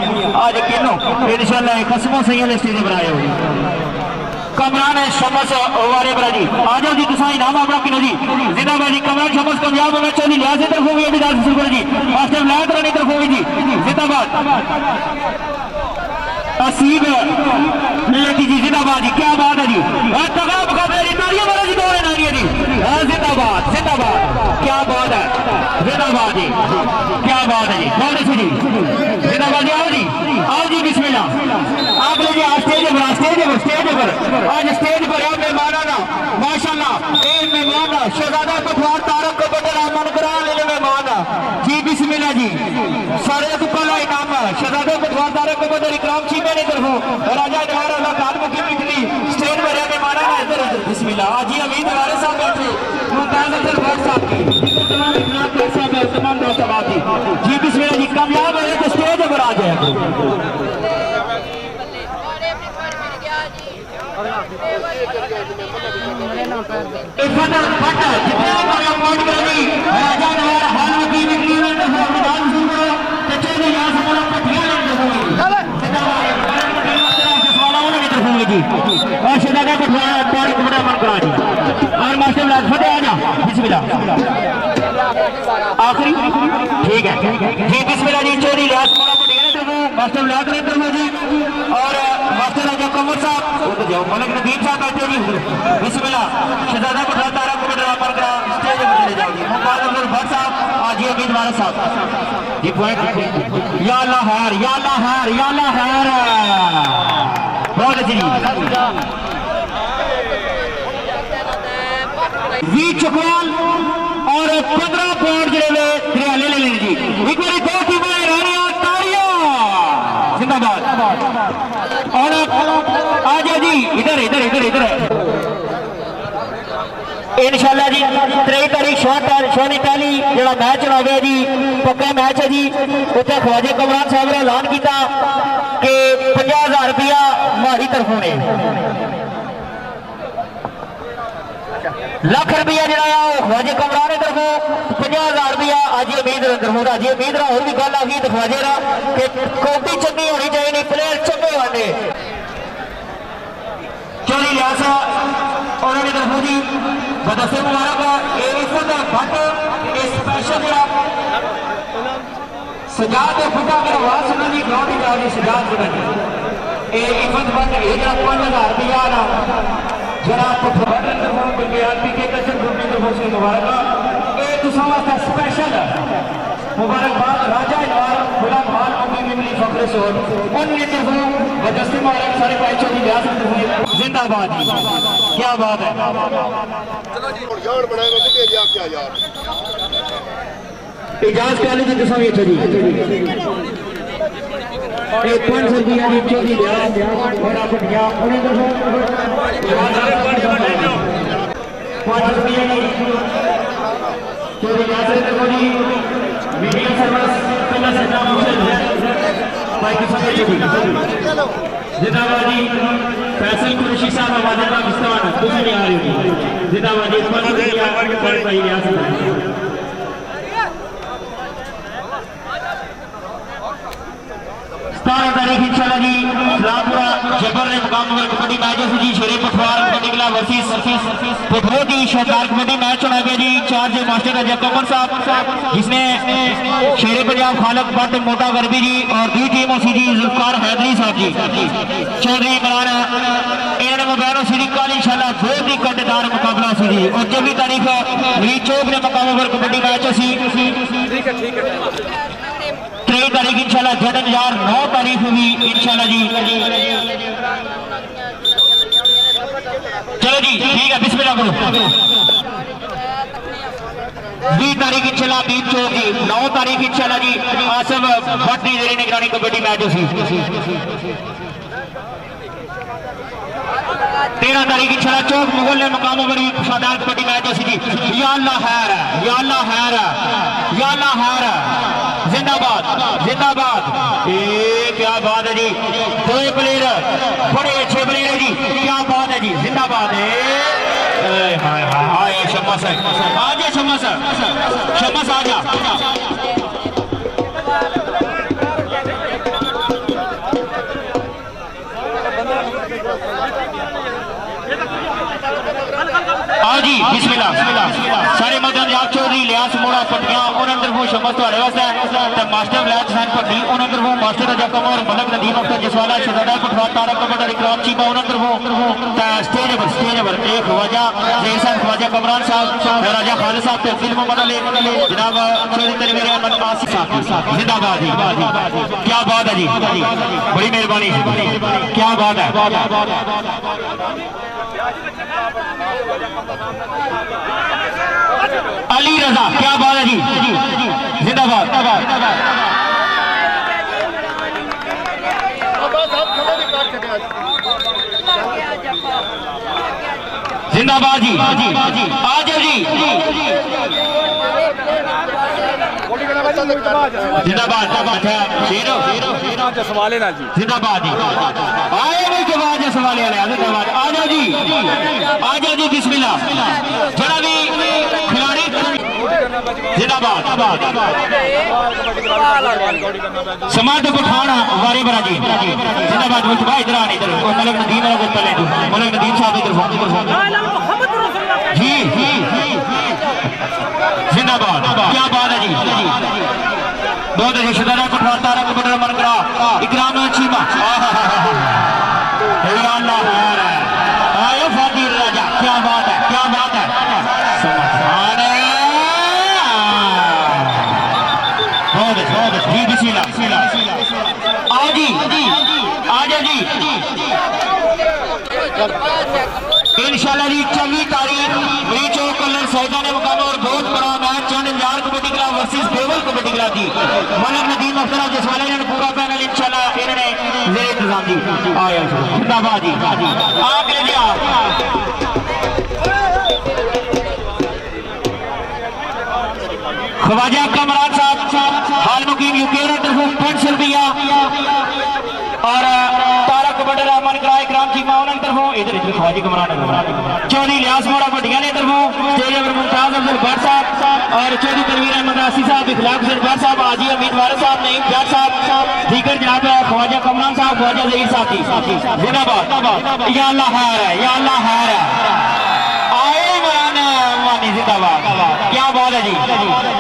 आज किनो इंशाल्लाह खसमों सही स्टेज पर आए हो कमरान है शमस वारे बराजी। आ जाओ जी तुसा इनाम अपना किनो जी जिंदाबाद जी। कमरान शमस कामयाब होना चौधरी लिहाज की तरफ होगी अभी जी। मास्टर विलायत रानी तरफ होगी जी जिंदाबाद। असीब मिलती जी जिंदाबाद जी। क्या बात है जी। तगाब का मेरी नारिया वाला जी दौड़े नारिया जी जिंदाबाद जिंदाबाद। क्या बात है जिंदाबाद जी। क्या बात है जी। बहुत अच्छी जी जिंदाबाद जी। आओ जी बिस्मिल्लाह। आप लोग स्टेज पर आज स्टेज पर है मेहमान ना माशाल्लाह। ए मेहमान शहजादा पटवार तारक बटर मन करा ले मेहमान जी बिस्मिल्लाह जी। सारे को पहला इनाम शहजादा पटवार तारक बटर इकराम जी मेरी तरफ राजा जवाहर अल्लाह खान मुखी निकली स्टेज पर है मेहमान ना इधर बिस्मिल्लाह। आज अमीर वाले साहब बैठे मुमताज अब्दुल भट्ट साहब तमाम इखलाक भट्ट साहब तमाम दोस्त साहब जी बिस्मिल्लाह जी। कामयाब है तो स्टेज पर आ जाए। और मास्टर फतेह आजा बिस्मिल्लाह आखिरी ठीक है जी बिस्मिल्लाह जी। चौधरी लिहाज मास्टर विलायत ने तरफ जी और मास्टर राजा कमर साहब जाओ मलिक नदीम साहब बैठे जी बिस्मिल्लाह। शहजादा पटवार तारक बटर पर स्टेज पर चले जाओ जी। मुमताज अब्दुल भट्ट साहब आजी उम्मीदवार साहब जी पॉइंट या अल्लाह हैर या अल्लाह हैर या अल्लाह हैर। बहुत अच्छी जी। वी चकवाल और 15 पॉइंट जो ले लेने जी। एक बार दो टीमें रानियां तालियां जिंदाबाद। और आ जाओ जी इधर इधर इधर इधर इंशाल्लाह जी 23 तारीख शोनी पहली जो मैच होना गया जी पक्का मैच है जी। उत्थे ख्वाजा कमरान साहब ने ऐलान किया कि 50,000 रुपया मारी तरफों ने लाख रुपया जो ख्वाजा कमरान की तरफों 50,000 रुपया आज उम्मीद तरफों आज उम्मीद और भी गल आ गई तो ख्वाजे कि कौटी चंगी होनी चाहिए प्लेयर चंगे होने चौधरी लिहाज उन्होंने तरफों जी बदसे मुबारक भट्ट स्पेशल सजाद फुटा मेरा आवाज सुना जी ग्राउंड में जाओ सजाद फुटा इफत बंद 5,000 रुपया ना जरा मुबारकबाद राजा मिली फखरे सोल उनने तरफों बदस्ती मारा सारे भाई चौधरी लिहाज हुए जिंदाबाद जी क्या बात है
यार बनाएगा मुझे जा क्या यार
इजाज पहले जी दसवीं चली एक 500 रुपया जी चौधरी लिहाज और आप गया उन्हें तरफों 500 रुपया जी चौधरी लिहाज से तरफों जी मीडिया सर्विस पहला सजा मुझे भाई की समय चली जिंदाबाद जी फैसल कुरैशी साहब आवाज़ पाकिस्तान कुछ नहीं आ रही जिंदाबाद जी भाई लिहाज 17 तारीख इंशाल्लाह जी रामपुरा जबर ने मुकाम पर कबड्डी मैच है जी शेरे पठवार कबड्डी क्लब वर्सेस बहुत ही शानदार कबड्डी मैच होना गया जी चार्ज मास्टर अजय कमर साहब जिसने शेरे पंजाब खालक भट्ट मोटा गरबी जी और दूसरी टीम सी जी जुल्फकार हैदरी साहब जी चौधरी इमरान इन्होंने मोबाइल सीधी कल इंशाल्लाह बहुत ही कटदार मुकाबला सी जी और 24 तारीख री चौक ने मुकाम पर कबड्डी मैच सी 23 तारीख इंशाल्लाह जडन यार 9 तारीख भी इंशाल्लाह जी चलो जी ठीक है बिस्मिल्लाह करो 20 तारीख इंशाल्लाह बीच चौक जी 9 तारीख इंशाल्लाह जी आसिफ भट्ट की जेरी निगरानी कबड्डी मैच सी 13 तारीख इंशाल्लाह चौक मुगल ने मुकाम बड़ी शानदार कबड्डी मैच सी जी या अल्लाह खैर या अल्लाह खैर या अल्लाह खैर जिंदाबाद जिंदाबाद क्या बात है जी दो प्लेयर बड़े अच्छे प्लेयर है जी क्या बात है जी जिंदाबाद शम्मा सर आ जा शम्मा सर शम्मा आ जा आओ जी बिस्मिल्लाह सारे मदन याद चौधरी लिहाज मोड़ा पट्टियां उन्होंने तरफों शमस तुम्हारे वास्ते मास्टर ब्लैक सैन पट्टी उन्होंने तरफों मास्टर रजा कमर मलक नदीम अख्तर जसवाला शहजादा पठवा तारक कबड्डी इकराम चीमा उन्होंने तरफों स्टेज पर एक ख्वाजा जहीर साहब ख्वाजा कमरान साहब राजा खालिद साहब तहसील मोहम्मद अली जनाब चौधरी तनवीर अहमद आसिफ साहब जिंदाबाद जी क्या बात है जी बड़ी मेहरबानी क्या बात है अली रजा क्या बात है जी जिंदाबाद जिंदाबाद जी आ जाओ जी जिंदाबाद
जसवाले ना जी
जिंदाबाद जी आए नहीं जवाब जसवाले वाले जिंदाबाद आ जाओ जी बिस्मिल्लाह जरा भी खिलाड़ी जिंदाबाद समाज पठाना वारे बरा जी जिंदाबाद मुस्तफा इधर आने इधर मलक नदीम वाला पहले मलक नदीम साहब इधर जी जिंदाबाद क्या बात है जी बहुत अच्छे शहजादा पठवा तारक कबड्डी मन करा इकराम चीमा अल्लाह आयो फादिर राजा क्या बात है बहुत जी बिस्मिल्लाह आओ जी आ जाओ जी इंशाल्लाह जी 24 तारीख री चौक कलर सौदा ने मुकाबला और बहुत बड़ा match Chandigarh kabaddi club versus Bewal kabaddi club जी मलक नदीम अख्तर जसवाले ने पूरा पैनल इंशाल्लाह इन्होंने जेर इंतजाम जी आया जिंदाबाद जी आगे जी ख्वाजा कमरान साहब हाल मुकीम यूके तरफों 500 रुपया और तारक कबड्डी मन करा इकराम चीमा उन्होंने तरफों इधर ख्वाजी कमरान चौधरी लिहाज मोड़ा भटिया ने तरफों स्टेज पर मुमताज अफजल भट्ट साहब और चौधरी तनवीर अहमद आसिफ साहब इखलाक हुसैन भट्ट साहब हाजी अमीर वारिस साहब नईम जट साहब दीगर जनाब ख्वाजा कमरान साहब ख्वाजा जहीर साथी जिंदाबाद या अल्लाह खैर है या अल्लाह खैर है आए मानी जिंदाबाद क्या बात है जी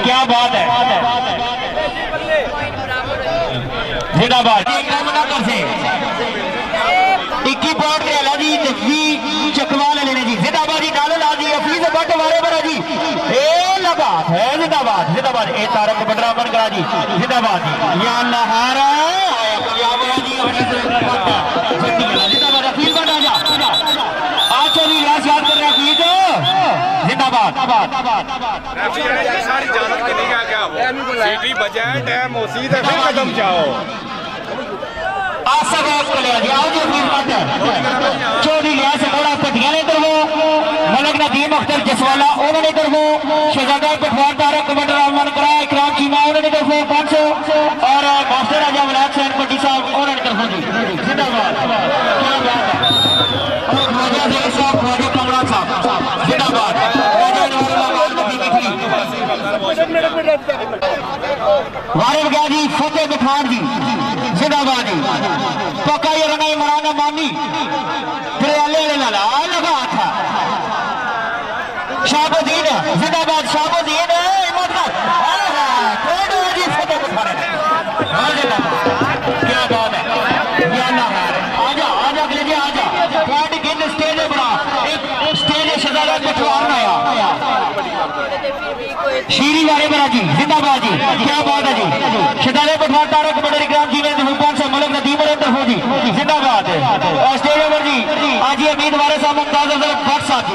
क्या बात है जिंदाबाद ना कर से 21 पॉइंट जी चकवाल लेने जी जिंदाबाद जी नालो ला दी हफीज भट्ट वारे बरा जी ए लगा है जिंदाबाद जिंदाबाद ए तारक बटरा मन करा जी जिंदाबाद या अल्लाह हारा कामयाब है जी जिंदाबाद हफीज भट्ट आजा आज चली लाश याद कर रहा हफीज जिंदाबाद
सारी इजाजत के नहीं क्या सीटी बजाए टाइम होसी तो फिर कदम चाहो
आशा बात कर लिया आओ जी हफीज भट्ट चौधरी लिया से बड़ा पटिया ने इधर वो मलक नदीम अख्तर जसवाला उन्होंने इधर वो शहजादा पटवार तारक कमांडर रहमान करा इकराम चीमा उन्होंने इधर वो 500 और मास्टर राजा विलायत सैन पट्टी साहब उन्होंने इधर वो जिंदाबाद क्या बात है और ख्वाजा जी साहब ख्वाजा कमरान साहब जिंदाबाद वारिफ गया जी फतेह पठान जी जिंदाबाद जी पक्का ये रंगा इमरान मानी फिर लगा था शाहबुद्दीन जिंदाबाद शाहबुद्दीन जी फतेह पठान क्या बात है आजा आजा अगले जी आजा पॉइंट गेंद स्टेज है बड़ा एक स्टेज शहजादा पटवार आया शीरी वारे बरा जी जिंदाबाद जी क्या बात है जी शहजादा पटवार तारक बड़े इकराम जी ने 500 मलक नदीम तरफ जी जिंदाबाद और स्टेज ओवर जी आज ये अमीद वारे साहब मुमताज अफजल भट्ट साहब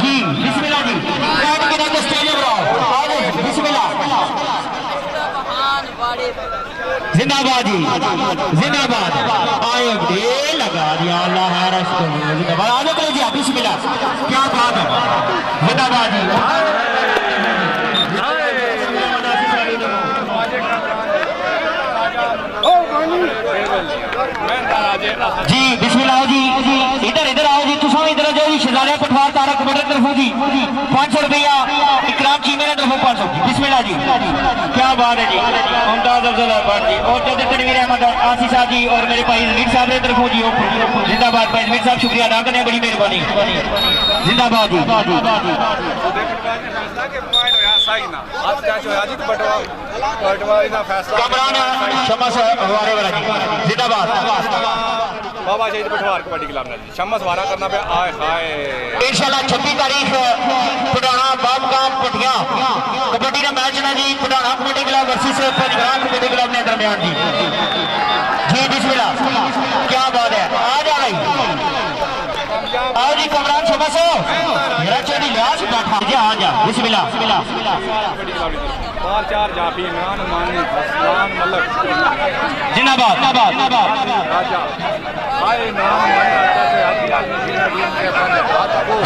जी बिस्मिल्लाह जी पॉइंट के नाम स्टेज ओवर आओ बिस्मिल्लाह जिंदाबाद जी जिंदाबाद आए दे लगा दिया अल्लाह हरस को जिंदाबाद आगे करो जी बिस्मिल्लाह क्या बात है जिंदाबाद जी जी बिस्मिल्लाह जी इधर इधर आओ जी तुम इधर जाओ जी शहजादा पटवार तारक बड़े तरफ जी 500 रुपया इकराम जी मेरे तरफ 500 बिस्मिल्लाह जी क्या बात है जी मुमताज अफजल भट्ट जी और जदीद तनवीर अहमद आसिफ साहब जी और मेरे भाई जमीर साहब की तरफ जी जिंदाबाद भाई जमीर साहब शुक्रिया अदा करने बड़ी मेहरबानी जिंदाबाद जी कमरान शमस हवारे वाला जी जिंदाबाद
बाबा शहीद पटवार कबड्डी क्लब ने शम्मा सवारा करना पे आए हाय
इंशाल्लाह 26 तारीख पुराना बाबगाम पटिया कबड्डी का मैच ना जी पुराना kabaddi club versus Panjgam kabaddi club ने दरमियान जी जी बिस्मिल्लाह क्या बात है आ जा भाई आओ जी कमरान शमस मेरा चोरी लिहाज बैठा जी आ जा बिस्मिल्लाह
बार चार जाफी इमरान मानी फसलान मलक
जिंदाबाद जिंदाबाद
आए नाम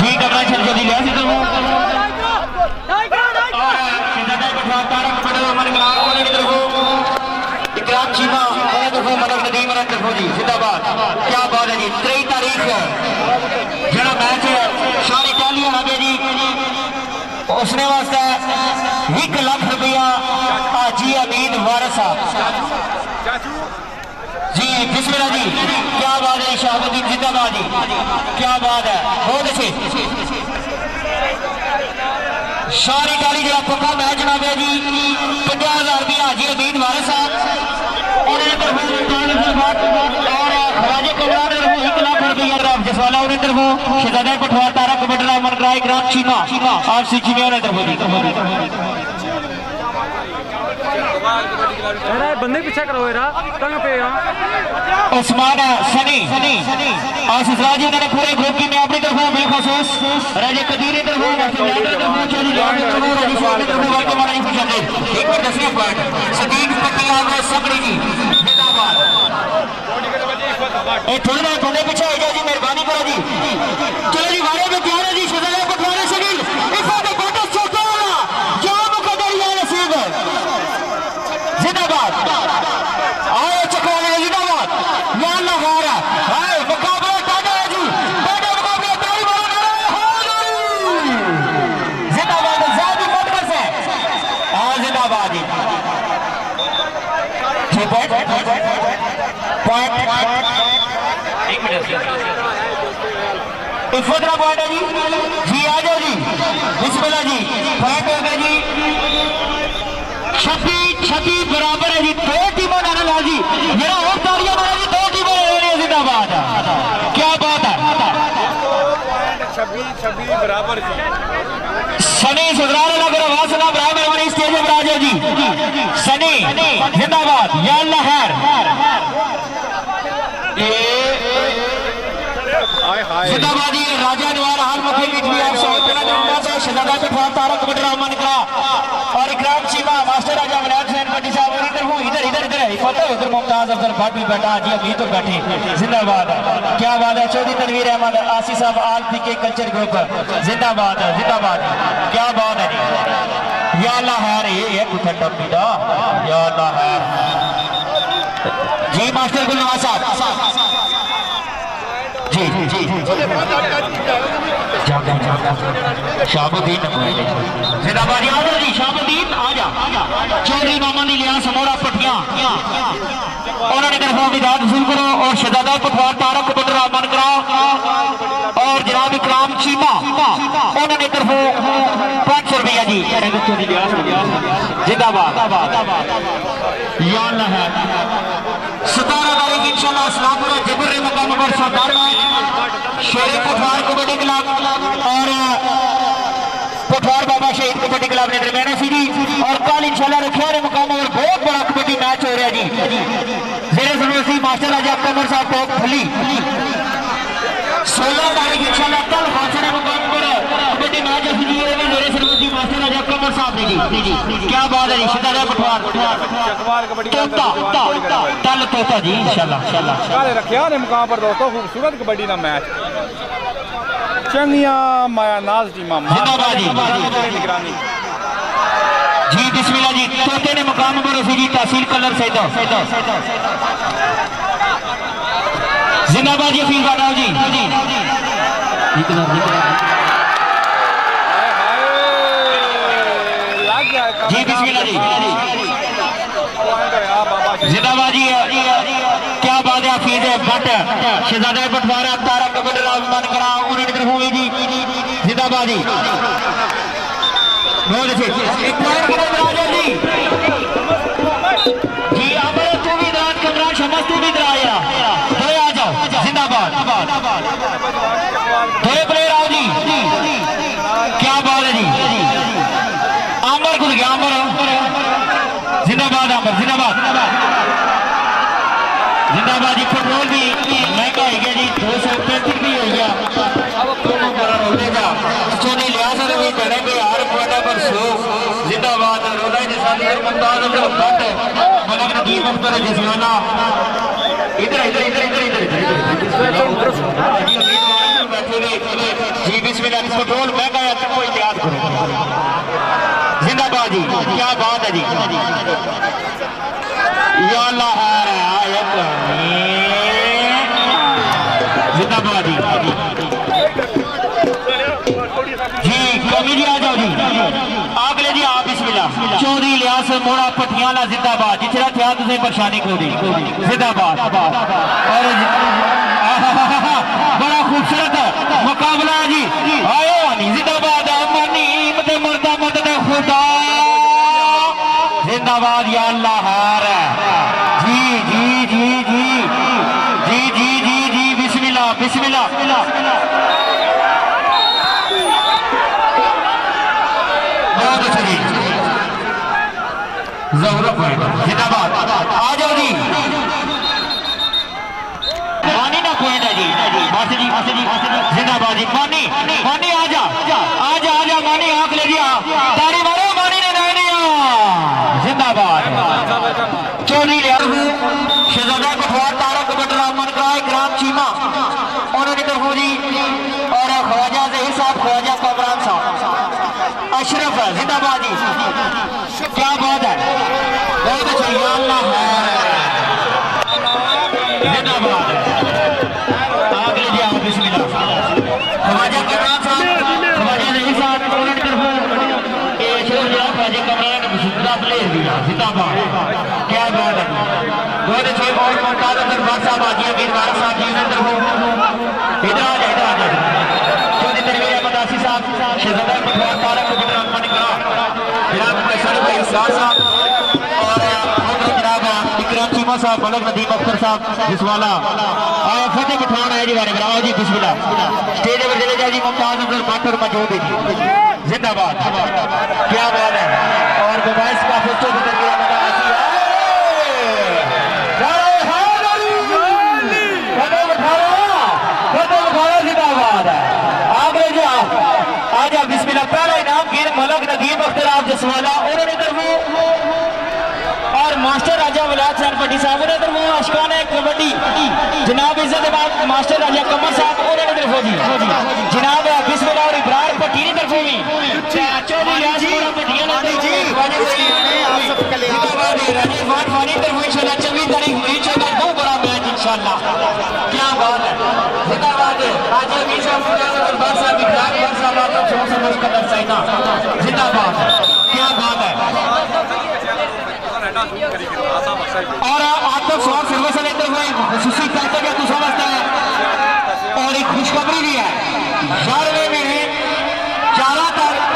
जी कमरान शमस जी लिहाज इधर हो और शहजादा पटवार तारक बड़े मन करा उन्होंने इधर हो इकराम चीमा उन्होंने तरफ मलक नदीम उन्होंने तरफ जी जिंदाबाद क्या बात है जी 23 तारीख जरा मैच सारी टालियां लगे जी उसने वास्ते 1 लाख रुपया हाजी अमीद वारिस जी बिस्मिल्लाह जी क्या बात है शाहबुद्दीन जिंदाबाद जी क्या बात है बहुत अच्छे सारी टाली जरा पक्का मैच जनाब है जी 50,000 रुपया हाजी अमीद वारिस और खवाजे कमरान 1 लाख रुपया जसवाला उन्हें तरफ शहजादा पटवार तारक बटरा मन करा इकराम चीमा आप सिची में उन्हें तरफ
बंदे पीछे करो तंग पे
उस्मान सनी और सिसराज उन्होंने पूरे ग्रुप की मैं अपनी तरफ बिलखसूस राजे कदीर तरफ एक बार 10वें पॉइंट सदीक पट्टिया सबड़ी जी जिंदाबाद थोड़े पीछे आ जाओ जी मेहरबानी करो जी चलो जी वारे में तैयार है जी शहजादा पटवार शरीर जिंदाबाद आओ चकवाले जिंदाबाद मान लगा हाय मुकाबला टाटा है जी बड़ा मुकाबला ताली मारो जिंदाबाद ज़ादी मरकज से हां जिंदाबाद जी ठीक है पॉइंट 1 मिनट इफतरा पॉइंट है जी जी आ जाओ जी बिस्मिल्लाह जी पॉइंट हो गया जी 26 बराबर है जी 2 टीमों ने लाल जी मेरा और तालियां मारा जी 2 टीमों ने जिंदाबाद क्या बात है
26 शबीर बराबर जी
सनी सुधराने लग रहा आवाज ना बराबर वाली स्टेज पर आ जाओ जी सनी जिंदाबाद या अल्लाह खैर जिंदाबाद ये राजा नवार हाल मौके में भी आप सब करना चाहूंगा तो शहजादा पठान तारक बटरा मन का और इकराम चीमा मास्टर राजा विनायक हुसैन भट्टी साहब और इधर इधर इधर है पता है उधर मुमताज अफजल भट्ट भी बैठा जी अभी तो बैठे जिंदाबाद क्या बात है चौधरी तनवीर अहमद आसिफ साहब आल पीके कल्चर ग्रुप जिंदाबाद क्या बात है जी या अल्लाह है ये कुछ टप्पी दा या अल्लाह है जी मास्टर गुलनवाज साहब जी जी शाहबुद्दीन जिंदाबाद याद जी शाहबुद्दीन आजा चौधरी मोहम्मद इलियास मोड़ा पटिया उन्होंने तरफ विदात वसूल करो और शहजादा पटवार तारक बटरा मन कराओ और जनाब इकराम चीमा उन्होंने तरफ 500 रुपया जी जिंदाबाद या अल्लाह है 17 तारीख इंशाल्लाह इस्लामपुर जबर मकाम पर सरदार शेर पटवार कबड्डी क्लब और पटवार बाबा शहीद कबड्डी क्लब ने दरमियाना सी जी और कल इंशाल्लाह रखिया रे मुकाम और बहुत बड़ा कबड्डी मैच हो रहा जी जेरे सरवसी मास्टर राजा कमर साहब टॉप फली 16 तारीख इंशाल्लाह कल हासिल मुकाम पर कबड्डी मैच है जी जेरे सरवसी मास्टर राजा कमर साहब ने जी क्या बात है जी शहजादा पटवार
चकवाल कबड्डी
कल तोता जी इंशाल्लाह
कल रखिया ने मुकाम पर दोस्तों खूबसूरत कबड्डी का मैच चंगिया माया नाज टीमा निगरानी
जी बिस्मिल्लाह जी तोते ने मुकाम पर उसी जी तहसील कलर सैदा जिंदाबाद जी फील बाटाओ जी जी बिस्मिल्लाह जी जिंदाबाद जी क्या बात है फील भट्ट शहजादा पटवारा तारक बटरा मन करा उन्होंने तरफ हुई जी जिंदाबाद जी बहुत अच्छे एक पॉइंट करो राजा जी जी अमर तू भी दान कमरा शमस तू भी इधर आया दो आ जाओ जिंदाबाद दो प्लेयर आओ जी क्या बात है जी अमर खुल गया अमर जिंदाबाद अमर जिंदाबाद जी पेट्रोल भी महंगा हो गया जी 235 भी हो गया अब दोनों करोड़ हो जाएगा चौधरी लिहाज से भी करेंगे हर पॉइंट पर 100 जिंदाबाद रोला जिसानी मुमताज अफजल भट्ट मलिक नदीम अख्तर जिसाना इधर इधर इधर इधर इधर जी बिस्मिल्लाह पेट्रोल महंगा है तुम इतिहाद करो जिंदाबाद जी क्या बात है जी या अल्लाह जिंदाबाद जी कमी आ जाओ जी आगले जी आप बिस्मिल्लाह चौधरी लियास मोड़ा पटियाला जिंदाबाद जितना क्या तुझे परेशानी को दी जिंदाबाद और बड़ा खूबसूरत मुकाबला जी आयो जिंदाबाद मनी मरदा मदद खुदा जिंदाबाद या अल्लाह जी जी जी जी जी जी जी जी बिस्मिल्लाह बिस्मिल्लाह बहुत अच्छा जी जिंदाबाद आ जाओ जी मानी ना पॉइंट है जी जिंदाबाद जी मानी मानी आजा आजा आजा मानी आंख ले दिया तारी मारो मानी ने जिंदाबाद चौधरी शहजादा पटवार तारक बटरा मन का इकराम चीमा उन्होंने तरफ जी और ख्वाजा जहीर साहब ख्वाजा कमरान साहब अशरफ जिंदाबाद जी क्या बात है बहुत अच्छा या अल्लाह जिंदाबाद आगे जी आप बिस्मिल्लाह ख्वाजा कमरान साहब ख्वाजा जहीर साहब उन्होंने तरफ ख्वाजा कमरान प्लेयर भी जिंदाबाद क्या बात है बहुत अच्छे और मुमताज दरबार साहब आजिया गिरवार साहब जी इधर हो इधर आ जाए चौधरी तनवीर अहमद आसिफ साहब शहजादा पटवार तारक बटरा मन करा जनाब कैसर भाई साहब और जनाब इकराम चीमा साहब, मलक नदीम अख्तर साहब जिसवाला, फतेह पठान है जी वाले आओ जी बिस्मिल्लाह। स्टेज पर चले जाए जी मुमताज अफजल भट्ट और मौजूद है जी, जिंदाबाद, क्या बात है। और मोबाइल का फोटो भी करके आजा बिस्मिल्लाह। पहला इनाम गिर मलक नदीम अख्तर आप जसवाला उन्होंने तरफों, और मास्टर राजा विलायत हुसैन भट्टी साहब उन्होंने तरफों, अशकान कबड्डी जनाब इज्जत मास्टर राजा कमर साहब उन्होंने तरफों जी जनाब बिस्मिल्लाह। और इब्रार भट्टी की तरफों भी इंशाल्लाह 24 तारीख बहुत बड़ा मैच इंशाल्लाह, क्या बात है, जिंदाबाद। आज अमीर साहब दरबार साहब इब्रार साहब आपको समझ कर दर्शाइना, जिंदाबाद, क्या बात है। और आप तो सौ सर्विस लेते हुए खुशी करते हैं, तो समझते हैं। और एक खुशखबरी भी है, 11वें महीने 11 तारीख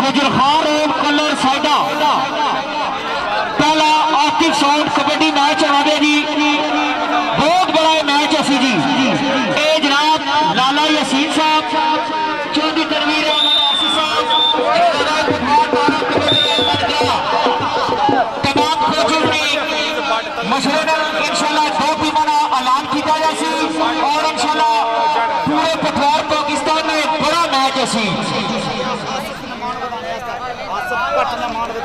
गुजरखान रोड कलर साइडा पहला आर्थिक साउंड कबड्डी मैच होगा जी, बहुत बड़ा मैच है जी। ए जनाब लाला यासीन साहब, चौधरी तनवीर तमाम कोचेज ने मशवरे इंशाल्लाह 2 टीमों का ऐलान किया जाए और इंशाल्लाह पूरे पठवार पाकिस्तान में बड़ा मैच है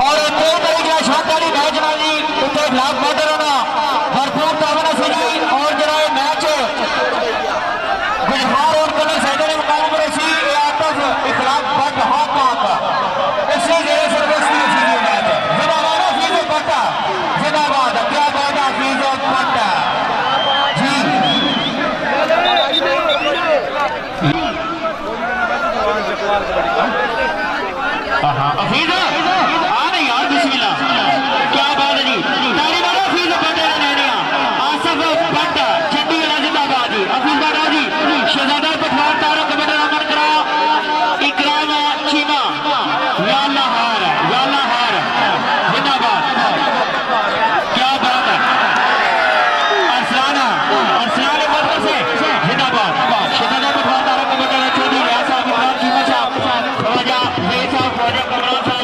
और 2 तारीख शानदारी मैच ना जी उत्तर ब्लॉक बॉर्डर होना भरपूर तावन से जी। और जरा मैच गुजरात और कलर साइडर मुकाबले में सी आतफ इखलाक बट हाथ पाक इसी जगह सर्विस की मैच जिंदाबाद हफीज बट्टा, जिंदाबाद, क्या बात है हफीज बट्टा जी। हफीज आ नहीं यार बिस्मिल्लाह, क्या बात है जी। ताली मारो हफीज बट्टा ने आसफ बट चंडी वाला, जिंदाबाद जी। हफीज बट्टा जी शहजादा पठवार तारक कमेटी अमर करा इकराम चीमा याल्ला हार जिंदाबाद, क्या बात है। अरसलान बदर से जिंदाबाद, शहजादा पठवार तारक कमेटी चौधरी रियाज साहब, इकराम चीमा साहब, ख्वाजा जय साहब, ख्वाजा कमरान साहब,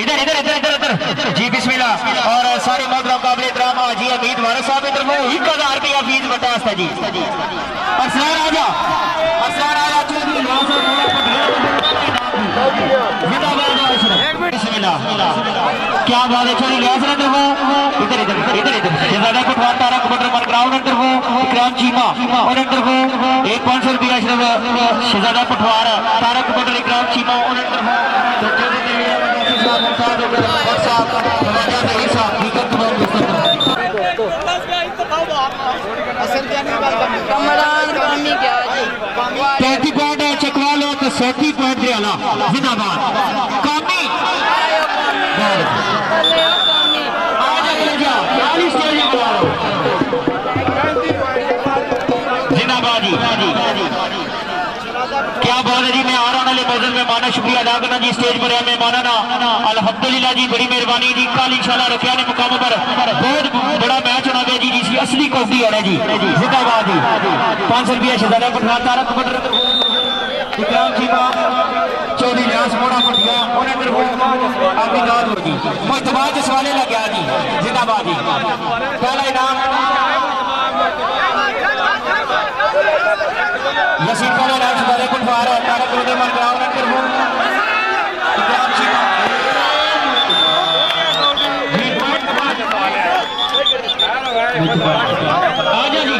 इधर इधर इधर इधर इधर जी बिस्मिल्लाह। और सारे मोहतरम काबिल इहतराम हाजी अमीद वारिस साहब इधर वो 1000 रुपया फीस बटा है जी। असरार आजा चौधरी बिस्मिल्लाह, क्या बात है। चौधरी लियाज इधर वो इधर इधर इधर इधर शहजादा पठवार तारक कमेटी मन ग्राउंड अंदर वो इकराम चीमा और अंदर वो 500 रुपया अशरफ शहजादा पठवार तारक कमेटी इकराम चीमा और अंदर वो पैंती पॉइंट है चकवालो तो 37 पॉइंट दियाला, जिंदाबाद कामी जिंदाबाद जी। क्या बात है जी। मैं आ रहा वाले मौजूद मेहमाना शुक्रिया अदा करना जी, स्टेज पर मेहमाना ना अल्हम्दुलिल्लाह जी, बड़ी मेहरबानी जी। कल इंशाल्लाह रखिया ने मुकाम पर बहुत बड़ा मैच होना गया जी, जिसकी असली कौडी है जी, जिंदाबाद जी। 500 रुपया शहजादा पठवार तारक इकराम चीमा चौधरी रियाज मोड़ा पटिया उन्हें आपकी दाद होगी मुश्तबाज जसवाले लग गया जी, जिंदाबाद जी। पहला इनाम यसीन का इनाम शहजादा पठवार तारक कमेटी मन ग्राउंड अंदर इकराम चीमा आजा जी,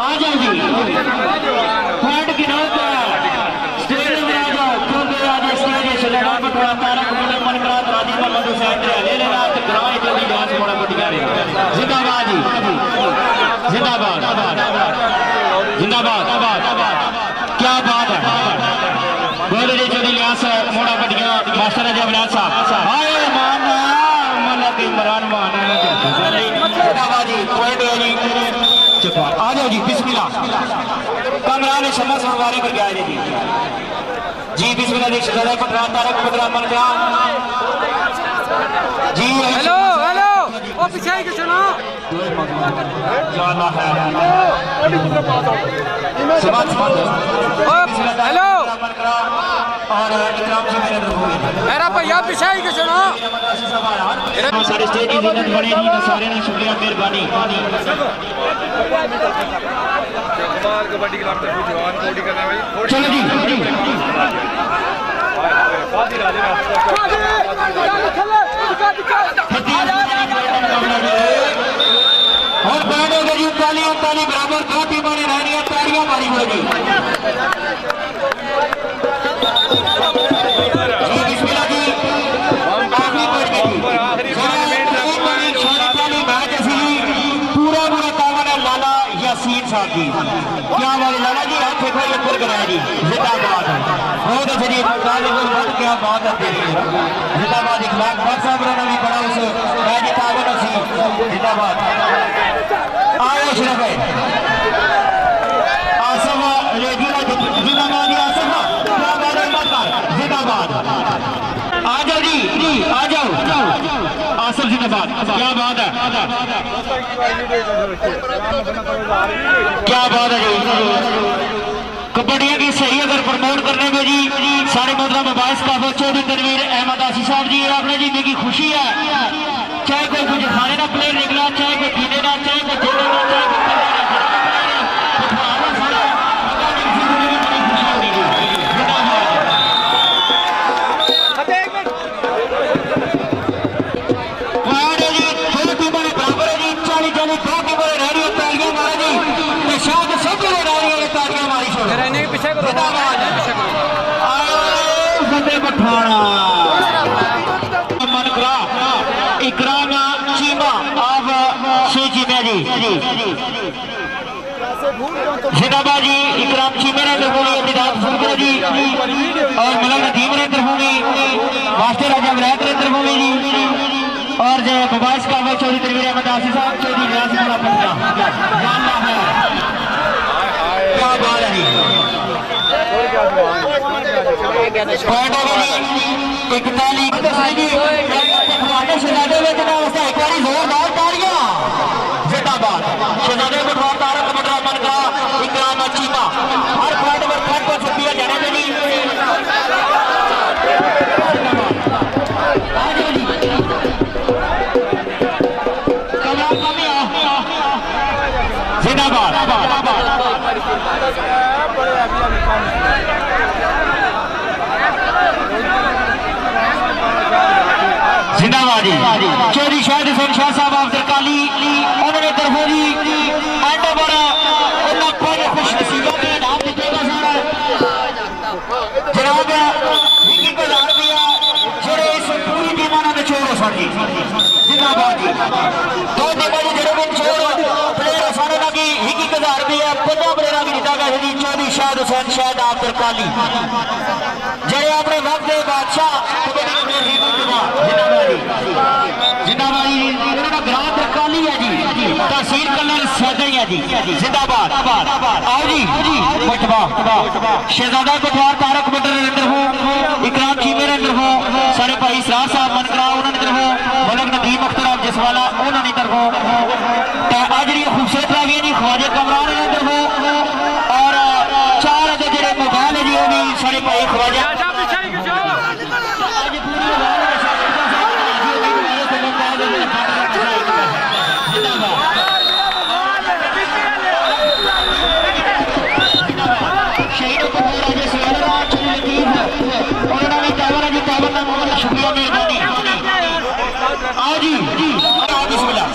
आजा जी। पॉइंट गिनाओ स्टेज में आ जाओ, चौधरी राजा स्टेज शहजादा पठवार तारक कमेटी मन ग्राउंड राजी मोहम्मद हुसैन ले लेना तो ग्राम चौधरी रियाज मोड़ा पटिया जिंदाबाद जी, जिंदाबाद जिंदाबाद, क्या बात है। चौधरी रियाज मोड़ा पटिया मास्टर मास्टर अजय अवलाद साहब हाय मान मलक इमरान मान जी पॉइंट है जी चुका आ जाओ जी बिस्मिल्लाह कमरान शम्मा सरवारी पर गया जी बिस्मिल्लाह जी शहजादा पठान तारक पदरामन का जी
हेलो हेलो ओ पीछे के सुनो
जाना है समाज
हेलो
और इकराम जी मेरे दोस्त
मेरा भैया पीछे के सुनो
सारे स्टेज की जिन्नत बने जी तो सारे ने शुक्रिया मेहरबानी
कबड्डी क्लब के जवान बॉडी करना है भाई
चलो जी
फादी राजे
और बैठ हो गई ताली ताली बराबर दो टीमों ने रहनी है तालियां मारी होगी जी बिस्मिल्लाह जी काफी बढ़ गई मैच ऐसी पूरा पूरा तावन है लाला यासीन साहब जी क्या वाले लाला जी आप देखो ये पुर कराया जी जिंदाबाद बहुत अच्छे जी क्या बात है जिंदाबाद इखलाक बात साहब ने भी बड़ा उस मैच तावन सी जिंदाबाद आयो शरफ है आसफ जिंदाबाद आसफ क्या बात है मत जिंदाबाद आ जाओ जी आ जाओ आसफ जिंदाबाद क्या बात है क्या बात है जी कबड्डियां की सही अगर प्रमोट करने में जी सारे मोहतरम बाइस काफी चौधरी तनवीर अहमद आसी साहब जी आपने जी मेरी खुशी है चाहे कोई कुछ खाने का प्लेयर निकला चाहे कोई पीने का चाहे कोई खेलने का चाहे इकराम चीमा आप शेख चीमा जी जिंदाबाद जी इकराम चीमा ने तरफोंगी अब्दिदात फुलको जी और मलक नदीम ने तरफोंगी मास्टर राजा वलायत ने तरफोंगी जी और जो मुबाइस काफा चौधरी तनवीर अहमद आसी साहब चौधरी नियाज़ क्या बात है शहजादे में एक बार जोरदार तालियां जिंदाबाद शहजादे पठवार तारक पदरामन का इकराम चीमा हर पॉइंट पर थर्ड पर छुट्टियां जाने में जिंदाबाद चौधरी शाहिद हुसैन शाह साहब अफजल काली उन्होंने तरफों जी एंड ओवर उन्होंने कोई खुशनसीबों के इनाम दिखेगा सर जनाब 21,000 रुपया जेड़े इस पूरी टीम ने छोड़ हो सकी जिंदाबाद जी दो टीमों के जेड़े भी छोड़ प्लेयर सारे ना की 21,000 रुपया 50 प्लेयर की दिता गया जी चौधरी शाहिद हुसैन शाहिद अफजल काली जेड़े अपने वक्त के बादशाह जिंदाबाद उन्होंने ग्राम तरकाली है जी तहसील कलर सैदई है जी जिंदाबाद आओ जी पटवा शहजादा पटवार तारक मंडल नरेंद्र हो इकराम चीमे नरेंद्र हो सारे भाई सरार साहब मनकरा उन्होंने तरफ हो मलक नदीम अख्तर जसवाला उन्होंने तरफ हो आज जी खूबसूरत रावियां जी ख्वाजा कमरान नरेंद्र हो और 4 अदद जो मोबाइल है जी वो भी सारे भाई ख्वाजा शुक्रिया मेहरबानी आओ जी बिस्मिल्लाह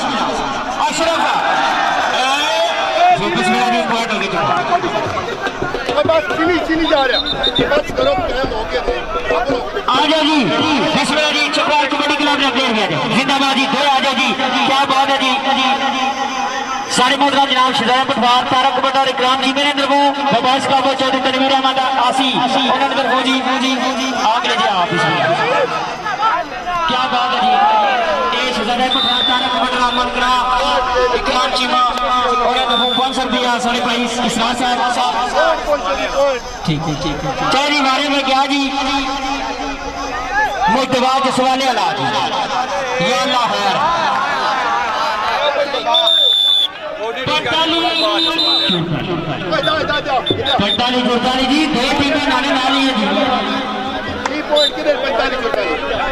अशरफ बिस्मिल्लाह जी पॉइंट हो गई
बस चीनी जा रहा बस करो टाइम हो गया
आ जाओ जी बिस्मिल्लाह जी चकवाल कबड्डी क्लब ने प्लेयर किया जिंदाबाद जी दो आ जाओ जी क्या बात है जी सारे मोहतरम जनाब शहजादा पटवार तारक बट और इकराम जी मेरे अंदर वो बबास का वो चौधरी तनवीर अहमद आसी उन्होंने अंदर फौजी आगे जी आप क्या बात है जी ये शहजादा पटवार तारक बट रामन करा इकराम चीमा और अंदर वो बन सकती है सारे भाई इसरार साहब ठीक चाहे जी बारे में क्या जी मुझतबा के सवाल अला जी या अल्लाह खैर पैंतालीस चौतालीस जी दो टीमें नाले नाली है जी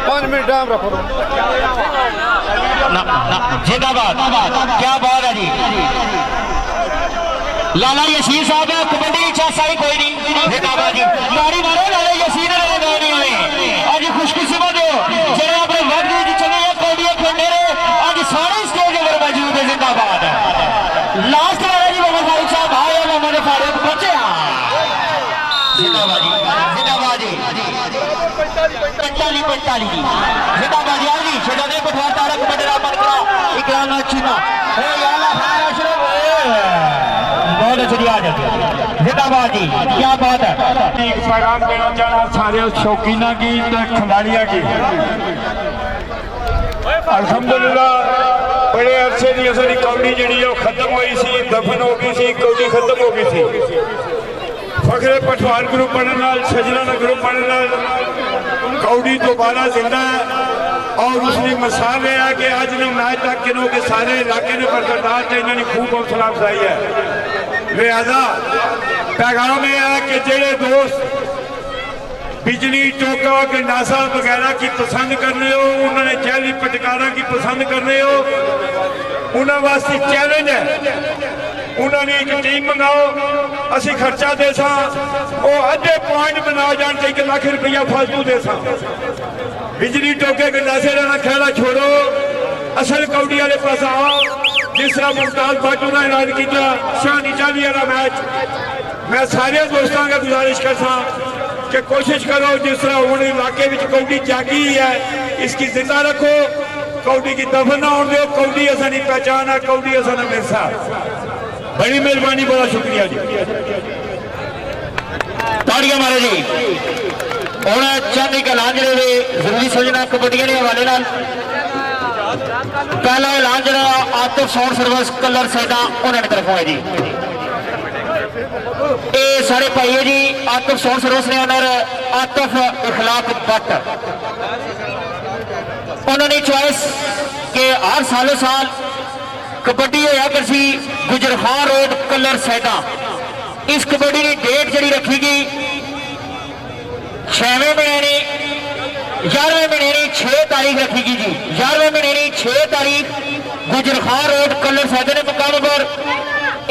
5 मिनट टाइम रखो
जिंदाबाद क्या बात है जी लाला यसीर साहब कबड्डी चासा ही कोई नहीं जिंदाबाद जी मारी मारो लाला यसीर अज खुशकिस्मत हो जो अपने वक्त चले कौड़ियां खेलने अज सारे स्टेज पर मौजूद है जिंदाबाद लास्ट वाला जी मोहम्मद फारूक साहब आए मोहम्मद फारूक बचे जिंदाबाद जी 45 जी जिंदाबाद यार जी शहजादे पटवार तारक बटरा मनकरा इकराम चीमा बहुत अच्छी आ जाती जिंदाबाद जी क्या बात है
एक पैगाम देना चाहना सारे शौकीना की खिलाड़ियों की अल्हम्दुलिल्लाह बड़े अरसे की असली कौड़ी जी खत्म हुई सी दफन हो गई सी कौड़ी खत्म हो गई थी फखरे पटवार ग्रुप बनने सजना ग्रुप बनने कौड़ी दोबारा जिंदा है और उसने मिसाल यह है कि अज ने मैच तक किनों के सारे इलाके ने बरकरार थे इन्होंने खूब हौसला अफजाई है लिहाजा पैगाम यह है कि जेड़े दोस्त बिजली टोका गंडासा वगैरह की पसंद करने हो उन्होंने जैली पटकारा की पसंद करने हो उन्होंने वास्ते चैलेंज है उन्होंने एक टीम मंगाओ असी खर्चा दे अद्धे पॉइंट बना जान 1 लाख रुपया फालतू दे बिजली टोके गंडासे का खेला छोड़ो असल कौड़ी वाले पास आओ जिस तरह मुमताज बाटू का ऐलान किया शानी चाली वाला मैच मैं सारे दोस्तों का गुजारिश करता कि कोशिश करो जिस तरह हूँ इलाके में कौड़ी जागी है इसकी जिंदा रखो कौड़ी की दफन ना होने दो कौड़ी असा नहीं पहचान है कौड़ी असा ना मिर्सा बड़ी मेहरबानी बड़ा शुक्रिया जी
ताड़ियां मारो जी हूँ चंद एक ऐलान जो जरूरी समझना कबड्डियों के हवाले पहला ऐलान जो आतिफ साउंड सर्विस कलर साइडा उन्होंने तरफों है जी ये सारे भाई है जी आतिफ साउंड सर्विस ने ऑनर आतिफ इखलाक भट्ट उन्होंने चॉइस के हर सालों साल कबड्डी होया करसी गुजरखान रोड कलर साइडा इस कबड्डी की डेट जी रखी गई 6वें महीने 11वें महीने 6 तारीख रखी गई जी 11वें महीने 6 तारीख गुजरखान रोड कलर साइडा ने मुकाम पर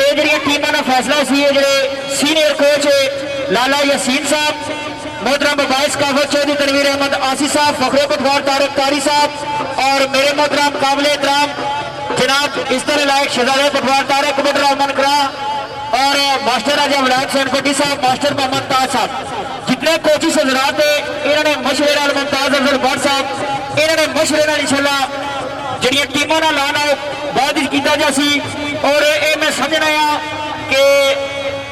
ये जी टीमों का फैसला सी जो सीनियर कोच लाला यसीन साहब मोहतरम बबाइस काफर चौधरी तनवीर अहमद आसी साहब फखरे पटवार तारक कारी साहब और मेरे मोहतरम काबिल एहतराम जनाब इस तरह लायक शहजादे पटवार तारक बटरा मनकरा और मास्टर राजा विलायत हुसैन भट्टी साहब मास्टर मोहम्मद ताज साहब जितने कोचिस हजरात है इन्होंने मशवरे नाल मुमताज अफजल भट्ट साहब इन्होंने मशवरे नाल इंशाअल्लाह जिहड़ियां टीमां नाल लाना बाद विच कीता जासी और ये मैं समझना कि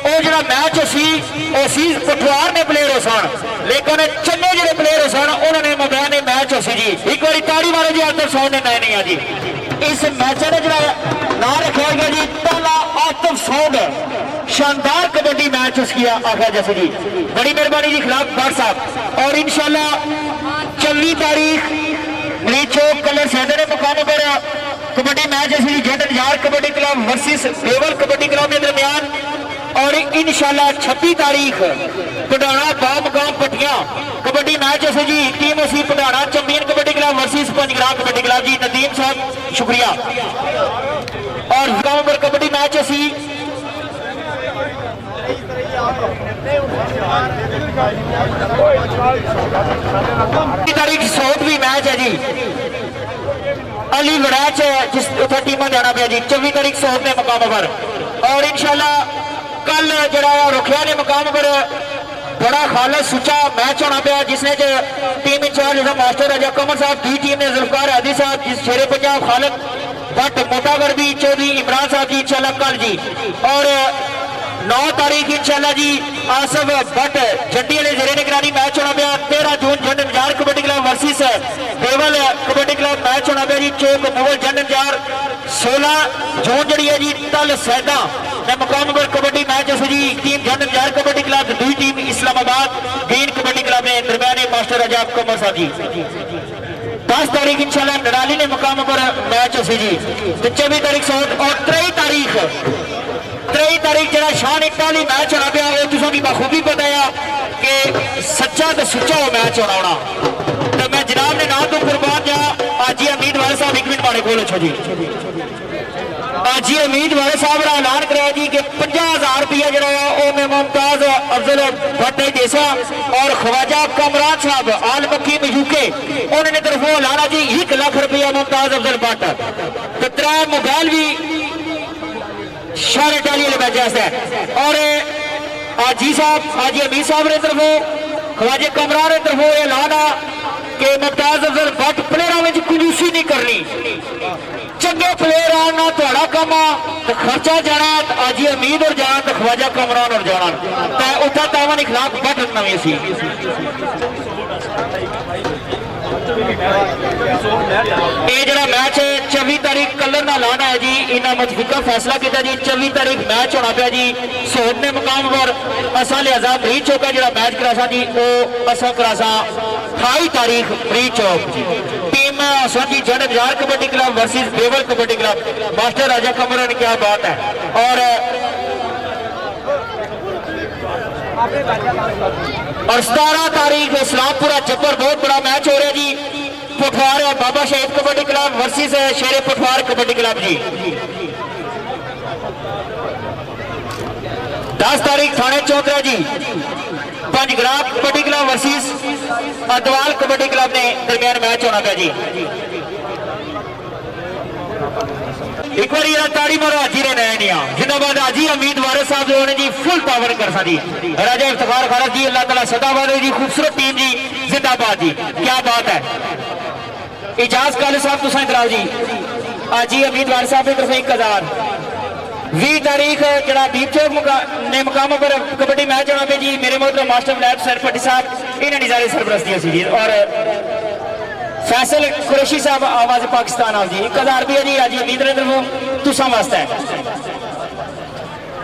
वो जो मैच सी पटवार ने प्लेयर हो सन लेकिन चन्ने जो प्लेयर हो सन उन्होंने मैदान मैच हो सी जी एक बार ताड़ी मारो जी आतिफ साउंड ने नए नहीं जी इस मैच ने जो ना रखा गया जी पहला आतिफ साउंड शानदार कबड्डी मैच उसकी आखिर जैसे जी बड़ी मेहरबानी जी खिलाफ भट्ट साहब और इंशाल्लाह 24 तारीख मरीज चौक कलर सैदे के मुकाम पर कबड्डी मैच ऐसी jet Anjar kabaddi club versus Bewal kabaddi club के दरमियान और इंशाल्लाह 26 तारीख पढ़ाना बामगाम पटिया कबड्डी मैच ऐसे जी टीम उसी पढ़ाना champion kabaddi club versus Panjgram kabaddi club जी नदीम साहब शुक्रिया और गांव पर कबड्डी मैच ऐसी तारीख साउथ भी मैच है जी अली वड़ैच जिस उठा टीम जाना पाया जी 24 तारीख साउथ ने मुकाम पर और इंशाल्लाह कल जरा रुखिया ने मुकाम पर बड़ा खालस सुचा मैच होना पाया जिसने टीम इंचार्ज मास्टर राजा कमर साहब दी टीम ने जुल्फकार हैदी साहब जिस शेरे पंजाब खालिद बट मोटागढ़ भी चौधरी इमरान साहब जी इंशाल्लाह कल जी। और 9 तारीख इंशाल्लाह जी आसफ बट जड्डी वाले जेरे निगरानी मैच होना पाया। 13 जून Jand Nazar kabaddi club versus Bewal kabaddi club match होना पाया जी चौक मुगल जंड नजार। 16 जून जी है जी तल सैदा मुकाम पर कबड्डी मैच है जी। टीम जंड नजार कबड्डी क्लब दुई team Islamabad green kabaddi club ने दरमियाने मास्टर अजाब कमर साहब जी। 10 तारीख इंशाल्लाह नडाली ने मुकाम पर मैच है जी। 24 तारीख शॉट और 23 तारीख जरा शान इटाली मैच होना पाया। वो तुझे की बखूबी पता है कि सच्चा तो सुच्चा वो मैच होना तो मैं जनाब ने ना तो कुर्बान जा। आज ही उम्मीदवार साहब 1 मिनट मारे बोलो छो जी। आज ही उम्मीदवार साहब ने ऐलान कराया जी कि 50,000 रुपया जो है मैं मुमताज अफजल भट्ट ने देसा और ख्वाजा कमरान साहब आल मक्की में यूके उन्होंने तरफों ऐलाना जी 1 लाख रुपया मुमताज अफजल भट्ट तो 3 मोबाइल भी शान इटाली वाले है। और आजी साहब आजी अमीर साहब ने तरफों ख्वाजा कमरान ने तरफों ऐलाना कि मुमताज अफजल भट्ट प्लेयरों में कंजूसी नहीं करनी। चंगे प्लेयर आना थोड़ा कम आ तो खर्चा जाना आजी अमीद और जाना तो ख्वाजा कमरान और जाना उठा तावन खिलाफ बट नवी सी। ये जरा मैच है 24 तारीख कलर ना लाना है जी। इन्हें मुतफिका फैसला किया जी 24 तारीख मैच होना पाया जी सोहन ने मुकाम पर असा लिहाजा ब्रीच चौक जरा मैच करासा जी वो असा करासा 28 तारीख ब्रीच चौक टीम जी Jand Nazar kabaddi club versus Bewal kabaddi club master Raja Qamar ने क्या बात है। और 17 तारीख इस्लामपुरा जब्बर बहुत बड़ा मैच हो रहा है जी। पठवार बाबा शहीद कबड्डी क्लब वर्सेस शेरे पठवार कबड्डी क्लब जी। 10 तारीख थाने चौधरा जी Panjgram kabaddi club versus Adwal kabaddi club ने दरमियान मैच होना था जी। एक बार ये ताड़ी मारो हाजी ने नया नहीं जिंदाबाद हाजी अमीद वारिस साहब जो जी फुल पावर कर सा जी। राजा इफ्तिखार खालद जी अल्लाह ताला सदाबाद जी खूबसूरत टीम जी जिंदाबाद जी क्या बात है। इजाज काले साहब तुसा इधर जी हाजी अमीद वारिस साहब की तरफ 1000। 20 तारीख जरा दीप चौक ने मुकाम पर कबड्डी मैच होना पे जी मेरे मोहतरम मास्टर विलायत सर भट्टी साहब इन्हें निजारे सरपरस्ती सी जी। और फैसल कुरैशी साहब आवाज पाकिस्तान आप जी 1000 रुपया जी आज अमीद ने तुसा वास्ते है।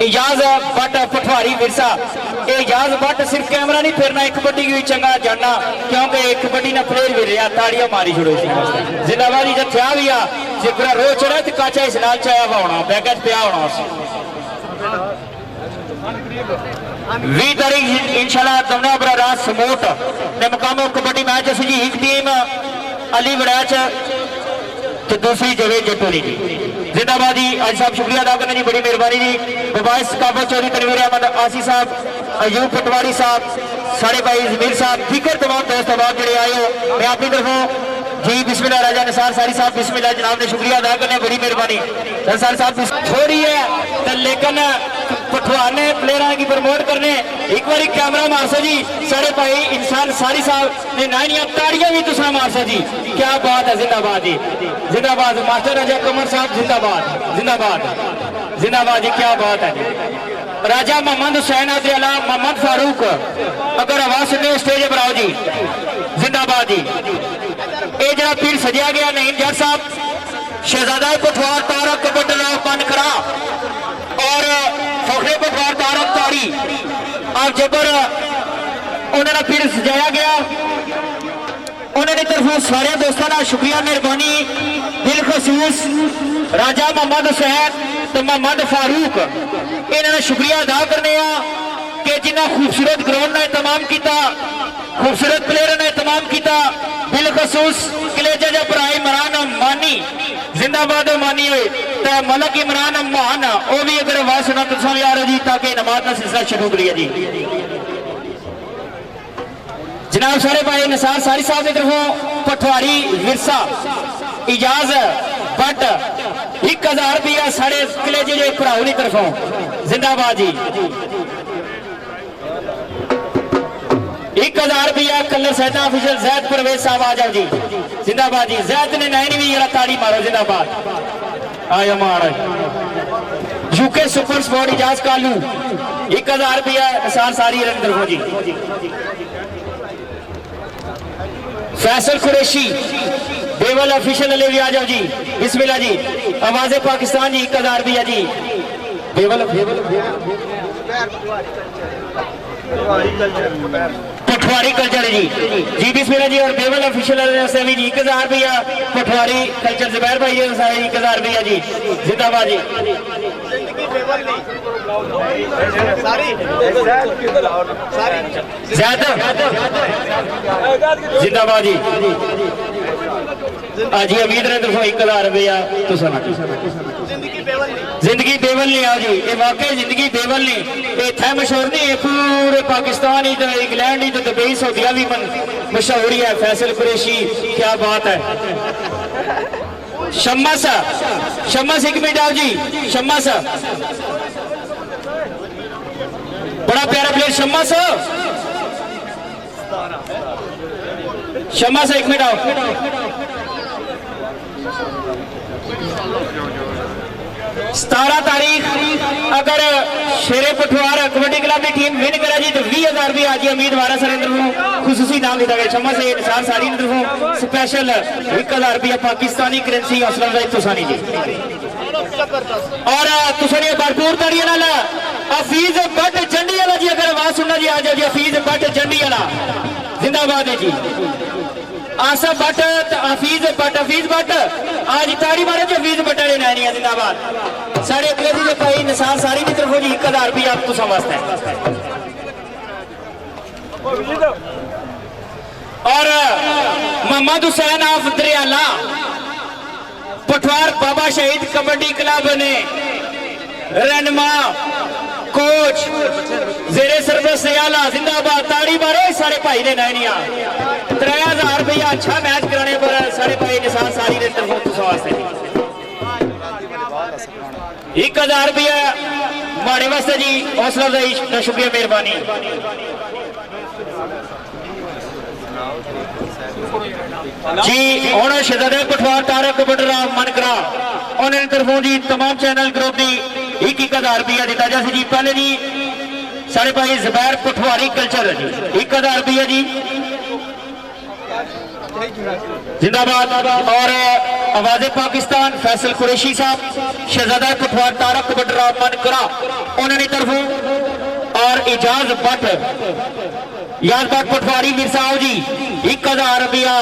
इजाज भट्ट पठवारी विरसा इजाज भट्ट सिर्फ कैमरा नहीं फिरना एक कबड्डी की चंगा जानना क्योंकि एक कबड्डी ने प्लेयर भी रहा ताड़ियां मारी छोड़ो जिंदाबाद जी जब भी आ जिगरा रो चढ़ा तो काचा इस नाल चाया होना बैगज पिया होना। 20 तारीख इंशाल्लाह दमना बरारात समोट ने मुकाम कबड्डी मैच जी। एक टीम अली वड़ैच तो दूसरी जगह जटोली जी जिंदाबाद जी। आज साहब शुक्रिया अदा करने की बड़ी मेहरबानी जी। मुबाइस काबा चौधरी तनवीर अहमद आसी साहब अयूब पटवारी साहब साढ़े भाई जमीर साहब फिकर तमाम दोस्त अहबाब जड़े आए हो मैं अपनी तरफों जी बिस्मिल्लाह राजा निसार सारी साहब बिस्मिल्लाह जनाब ने शुक्रिया अदा करने बड़ी मेहरबानी। निसार साहब थोड़ी है तो लेकिन पठवाने प्लेयर की प्रमोट करने एक बार कैमरा मारसो जी सारे भाई इंसान सारी साहब ने नाइनिया ताड़ियां भी तुसा मारसो जी क्या बात है। जिंदाबाद जी जिंदाबाद मास्टर राजा कमर साहब जिंदाबाद जिंदाबाद जिंदाबाद जी क्या बात है। राजा मोहम्मद हुसैन अब्दुल्ला मोहम्मद फारूक अगर आवाज सुनने स्टेज पर आओ जी जिंदाबाद जी। ये जरा पीर सजा गया नईम जट साहब शहजादा पठवार तारक कबड्डी पनखरा और फखरे पठवार तारक ताड़ी आप जबर उन्होंने पीर सजाया गया उन्होंने तरफों सारे दोस्तों का शुक्रिया मेहरबानी बिलखसूस राजा मोहम्मद हुसैन तो मोहम्मद फारूक इन्होंने शुक्रिया अदा करने कि जिन्हें खूबसूरत ग्राउंड ने तमाम किया खूबसूरत प्लेयर ने तमाम किया बिलखसूस कलेजा जा भरा इमरान मानी जिंदाबाद मानी तो मलक इमरान मान वो भी अगर आवाज सुना तो यार जी ताकि नमाज का सिलसिला शुरू करिए जी। जनाब सारे भाई निसार सारी साहब की तरफों पठवारी विरसा इजाज भट्ट 1000 रुपया साढ़े कलेजे जो भराऊ की तरफों जिंदाबाद जी। 1000 रुपया कलर सैदा ऑफिशियल जैद परवेज साहब आ जाओ जी जिंदाबाद जी। जैद ने नैन भी जरा ताड़ी मारो जिंदाबाद। आया मार UK super sport Ijaz Kalu 1000 रुपया निसार सारी रंग हो जी। फैसल कुरैशी बेवल ऑफिशियल अली भी आ जाओ जी। बिस्मिल्लाह जी। आवाज़े पाकिस्तान जी 1000 रुपया जी। बेवल पठवारी कल्चर जी जी बिस्मिल्लाह जी। और बेवल ऑफिशियल से भी जी 1000 रुपया पठवारी कल्चर जुबैर भाई 1000 रुपया जी। जिंदाबाद जी। जिंदाबाद जी। जी अमीर ने तरफों 1000 रुपया तो सुना जिंदगी बेवल नहीं आ जी। ये वाकई जिंदगी बेवल नहीं इतना मशहूर नहीं है पूरे पाकिस्तान ही तो इंग्लैंड ही तो दुबई सऊदिया भी मशहूर है। फैसल कुरैशी क्या बात है। शम्मा सा 1 मिनट आओ जी। शम्मा सा बड़ा प्यारा प्लेयर शम्मा सा 1 मिनट आओ। 17 तारीख अगर शेरे पठवार कबड्डी क्लब की टीम विन करे जी तो 20,000 रुपया आज अमीद वारा सरेंद्र को खुसूसी नाम दिया गया। शम्मा से निसार सारी तरफों स्पेशल 1000 रुपया पाकिस्तानी करेंसी हौसला अफजाई तुसानी जी। और तुसानी भरपूर ताड़ियां नाल हफीज भट्ट चंडी वाला जी अगर आवाज सुनना जी आ जाओ जी। हफीज भट्ट चंडी वाला जिंदाबाद है जी। आसफ भट्ट हफीज भट्ट आज ताड़ी मारे जो हफीज भट्ट ने नैनिया जिंदाबाद। साढ़े अगले जी भाई निसार सारी की तरफ जी 1000 रुपया आप तुसा वास्ते। और मोहम्मद हुसैन ऑफ दरियाला पठवार बाबा शहीद कबड्डी क्लब ने रहनुमा कोच जेरे सरबत सयाला जिंदाबाद ताड़ी मारो सारे भाई ने नैनिया 3000 रुपया अच्छा मैच कराने पर सारे भाई निसार सारी ने तरफों तुसा वास्ते 1000 रुपया माड़े वास्ते जी हौसला अफजाई का शुक्रिया मेहरबानी। जी हूँ शहजादे पठवार तारक बटरा मनकरा उन्होंने तरफों जी तमाम चैनल ग्रुप की 1000 रुपया दिता जाए जी। पहले जी साढ़े भाई जुबैर पठवारी कल्चर जी 1000 रुपया जी जिंदाबाद। और आवाज़े पाकिस्तान फैसल कुरैशी साहब शहजादा पठवार तारक बटरा मनकरा उन्होंने तरफों और इजाज भट्ट पठवारी मिर्साओ जी 1000 रुपया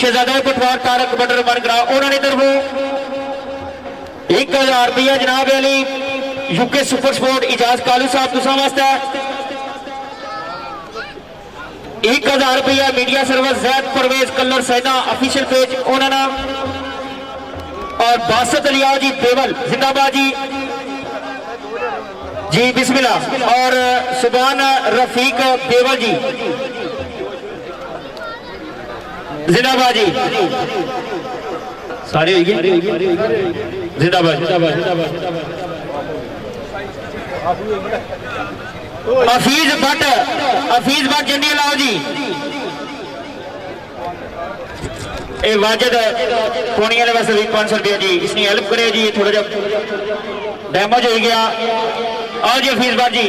शहजादा पठवार तारक बटरा मनकरा उन्होंने तरफों 1000 रुपया जनाब Ali UK super sport Ijaz Kalu साहब तुसा वास्ते 1000 रुपया मीडिया सर्विस जैद परवेज कलर सैदा ऑफिशियल पेज उन्होंने। और बासत अलिया जी बेवल जिंदाबाद जी बिस्मिल्लाह। और सुबान रफीक बेवल जी जिंदाबाद जी सारे जिंदाबाद। हफीज भट्ट जंडी लाओ जी। ए वाजिद पौनी वाले वास्ते भी 500 रुपया जी इसकी हेल्प करे जी। थोड़ा जा डैमेज हो गया। आओ जी हफीज भट्ट जी।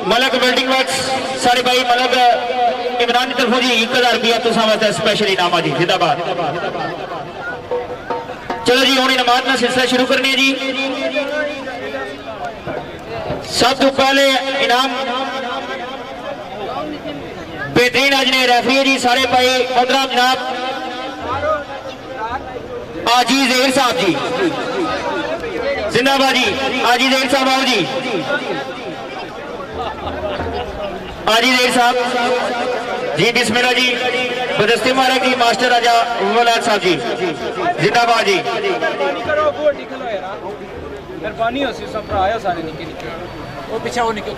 मलक बिल्डिंग वर्क्स साढ़े भाई मलक इमरान की तरफों जी 1000 रुपया तुसा वास्ते स्पेशल इनाम जी जिंदाबाद। चलो जी हूँ नमाज का सिलसिला शुरू करने जी। सब तो पहले इनाम बेहतरीन आज ने रेफरी जी सारे भाई मोहतरम जनाब आजी ज़हीर साहब जी जिंदाबाद जी। आजी ज़हीर साहब आओ जी। आजी ज़हीर साहब जी बिस्मिल्लाह जी। बदस्ती मारा की मास्टर राजा वलाद साहब जी जिंदाबाद जी।
मेहरबानी हो सब भरा आया सारे निके निके वो पीछे वो निकल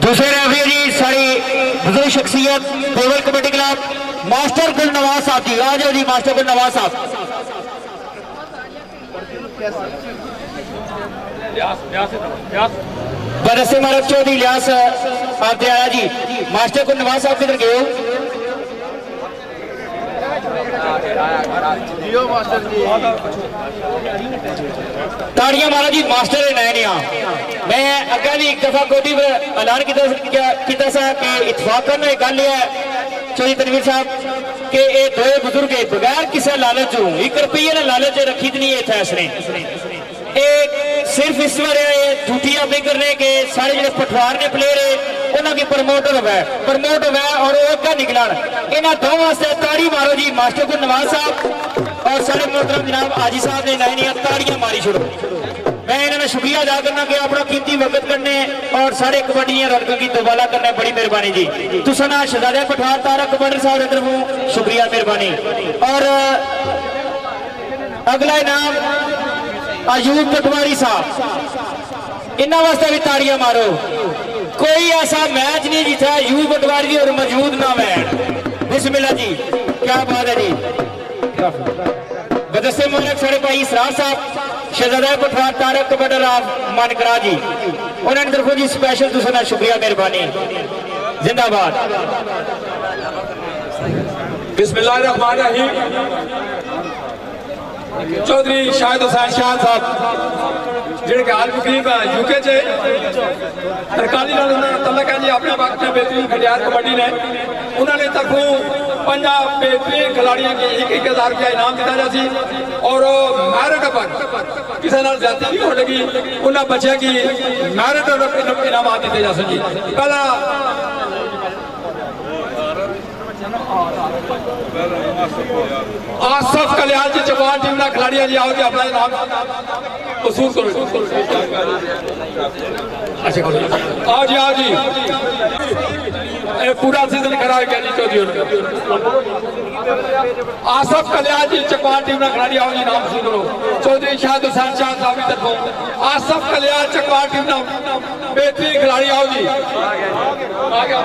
दूसरे रेफरी जी सारी बुजुर्ग शख्सियत बेवल कबड्डी क्लब मास्टर गुल नवाज साहब जी। आ जाओ जी मास्टर गुल नवाज साहब। बदस्ते मारक चौधरी लियास आप आया जी मास्टर को नवाज साहब किधर गए हो ताड़ियां मारो जी मास्टर नए नहीं मैं अगर भी एक दफा कोटी पर ऐलान किया कि इतफाकन एक गल है चौधरी तनवीर साहब कि ये दो बुजुर्ग बगैर किसी लालच एक रुपये ने लालच रखी नहीं है फैसले सिर्फ इस बार झूठी अपनी करने के सारे जो पठवार ने प्लेयर है उन्होंने प्रमोट हुआ और वो क्या निकला इन्होंने दो वास्ते ताड़ी मारो जी मास्टर को नवाज साहब और सारे मोहतरम जनाब आजी साहब ने नई नई ताड़ियां मारी छोड़ो मैं इन्होंने शुक्रिया अदा करना कि अपना कीमती वक्त करने और सारे कबड्डी रौनकों की दोबाला करने बड़ी मेहरबानी जी तुसना शहजादा पठवार तारक कबड्डी साहब की तरफों शुक्रिया मेहरबानी और अगला इनाम अयूब पटवारी साहब इन्होंने वास्ते भी ताड़ियां मारो कोई ऐसा मैच नहीं जीता अयूब पटवारी और मौजूद ना मैच बिस्मिल्लाह जी क्या बात है जी बदस्ते मोहनक सारे भाई इसरार साहब शहजादा पठवार तारक कबड्डी मानकरा जी उन्होंने तरफों जी स्पेशल तुसना शुक्रिया मेहरबानी जिंदाबाद
बिस्मिल्लाहिर्रहमानिर्रहीम चौधरी शाहिद हुसैन शाह साहब जिहड़े कि हाल मुकीम यूके च सरकारी तलक है जी अपने वक्त में बेहतरीन खिलाड़ी कबड्डी ने उन्होंने तरफों 50 बेहतरीन खिलाड़ियों की 1,000 रुपया इनाम दिता जासी और मैरिट पर किसी नाल ज्यादा नहीं हो लगी उन्होंने बच्चे की मैरिट इनाम दिते जा सके पहला आसफ कल्याण जी जवान टीम का खिलाड़ी जी आओ जी अपना इनाम वसूल करो अच्छा आओ जी पूरा सीजन खराब किया जी चौधरी आसफ कल्याण जी चकवान टीम का खिलाड़ी आओ जी नाम वसूल करो चौधरी शाहिद हुसैन शाह साहब की तरफों आसफ कल्याण चकवान टीम का बेहतरीन खिलाड़ी आओ जी आ गया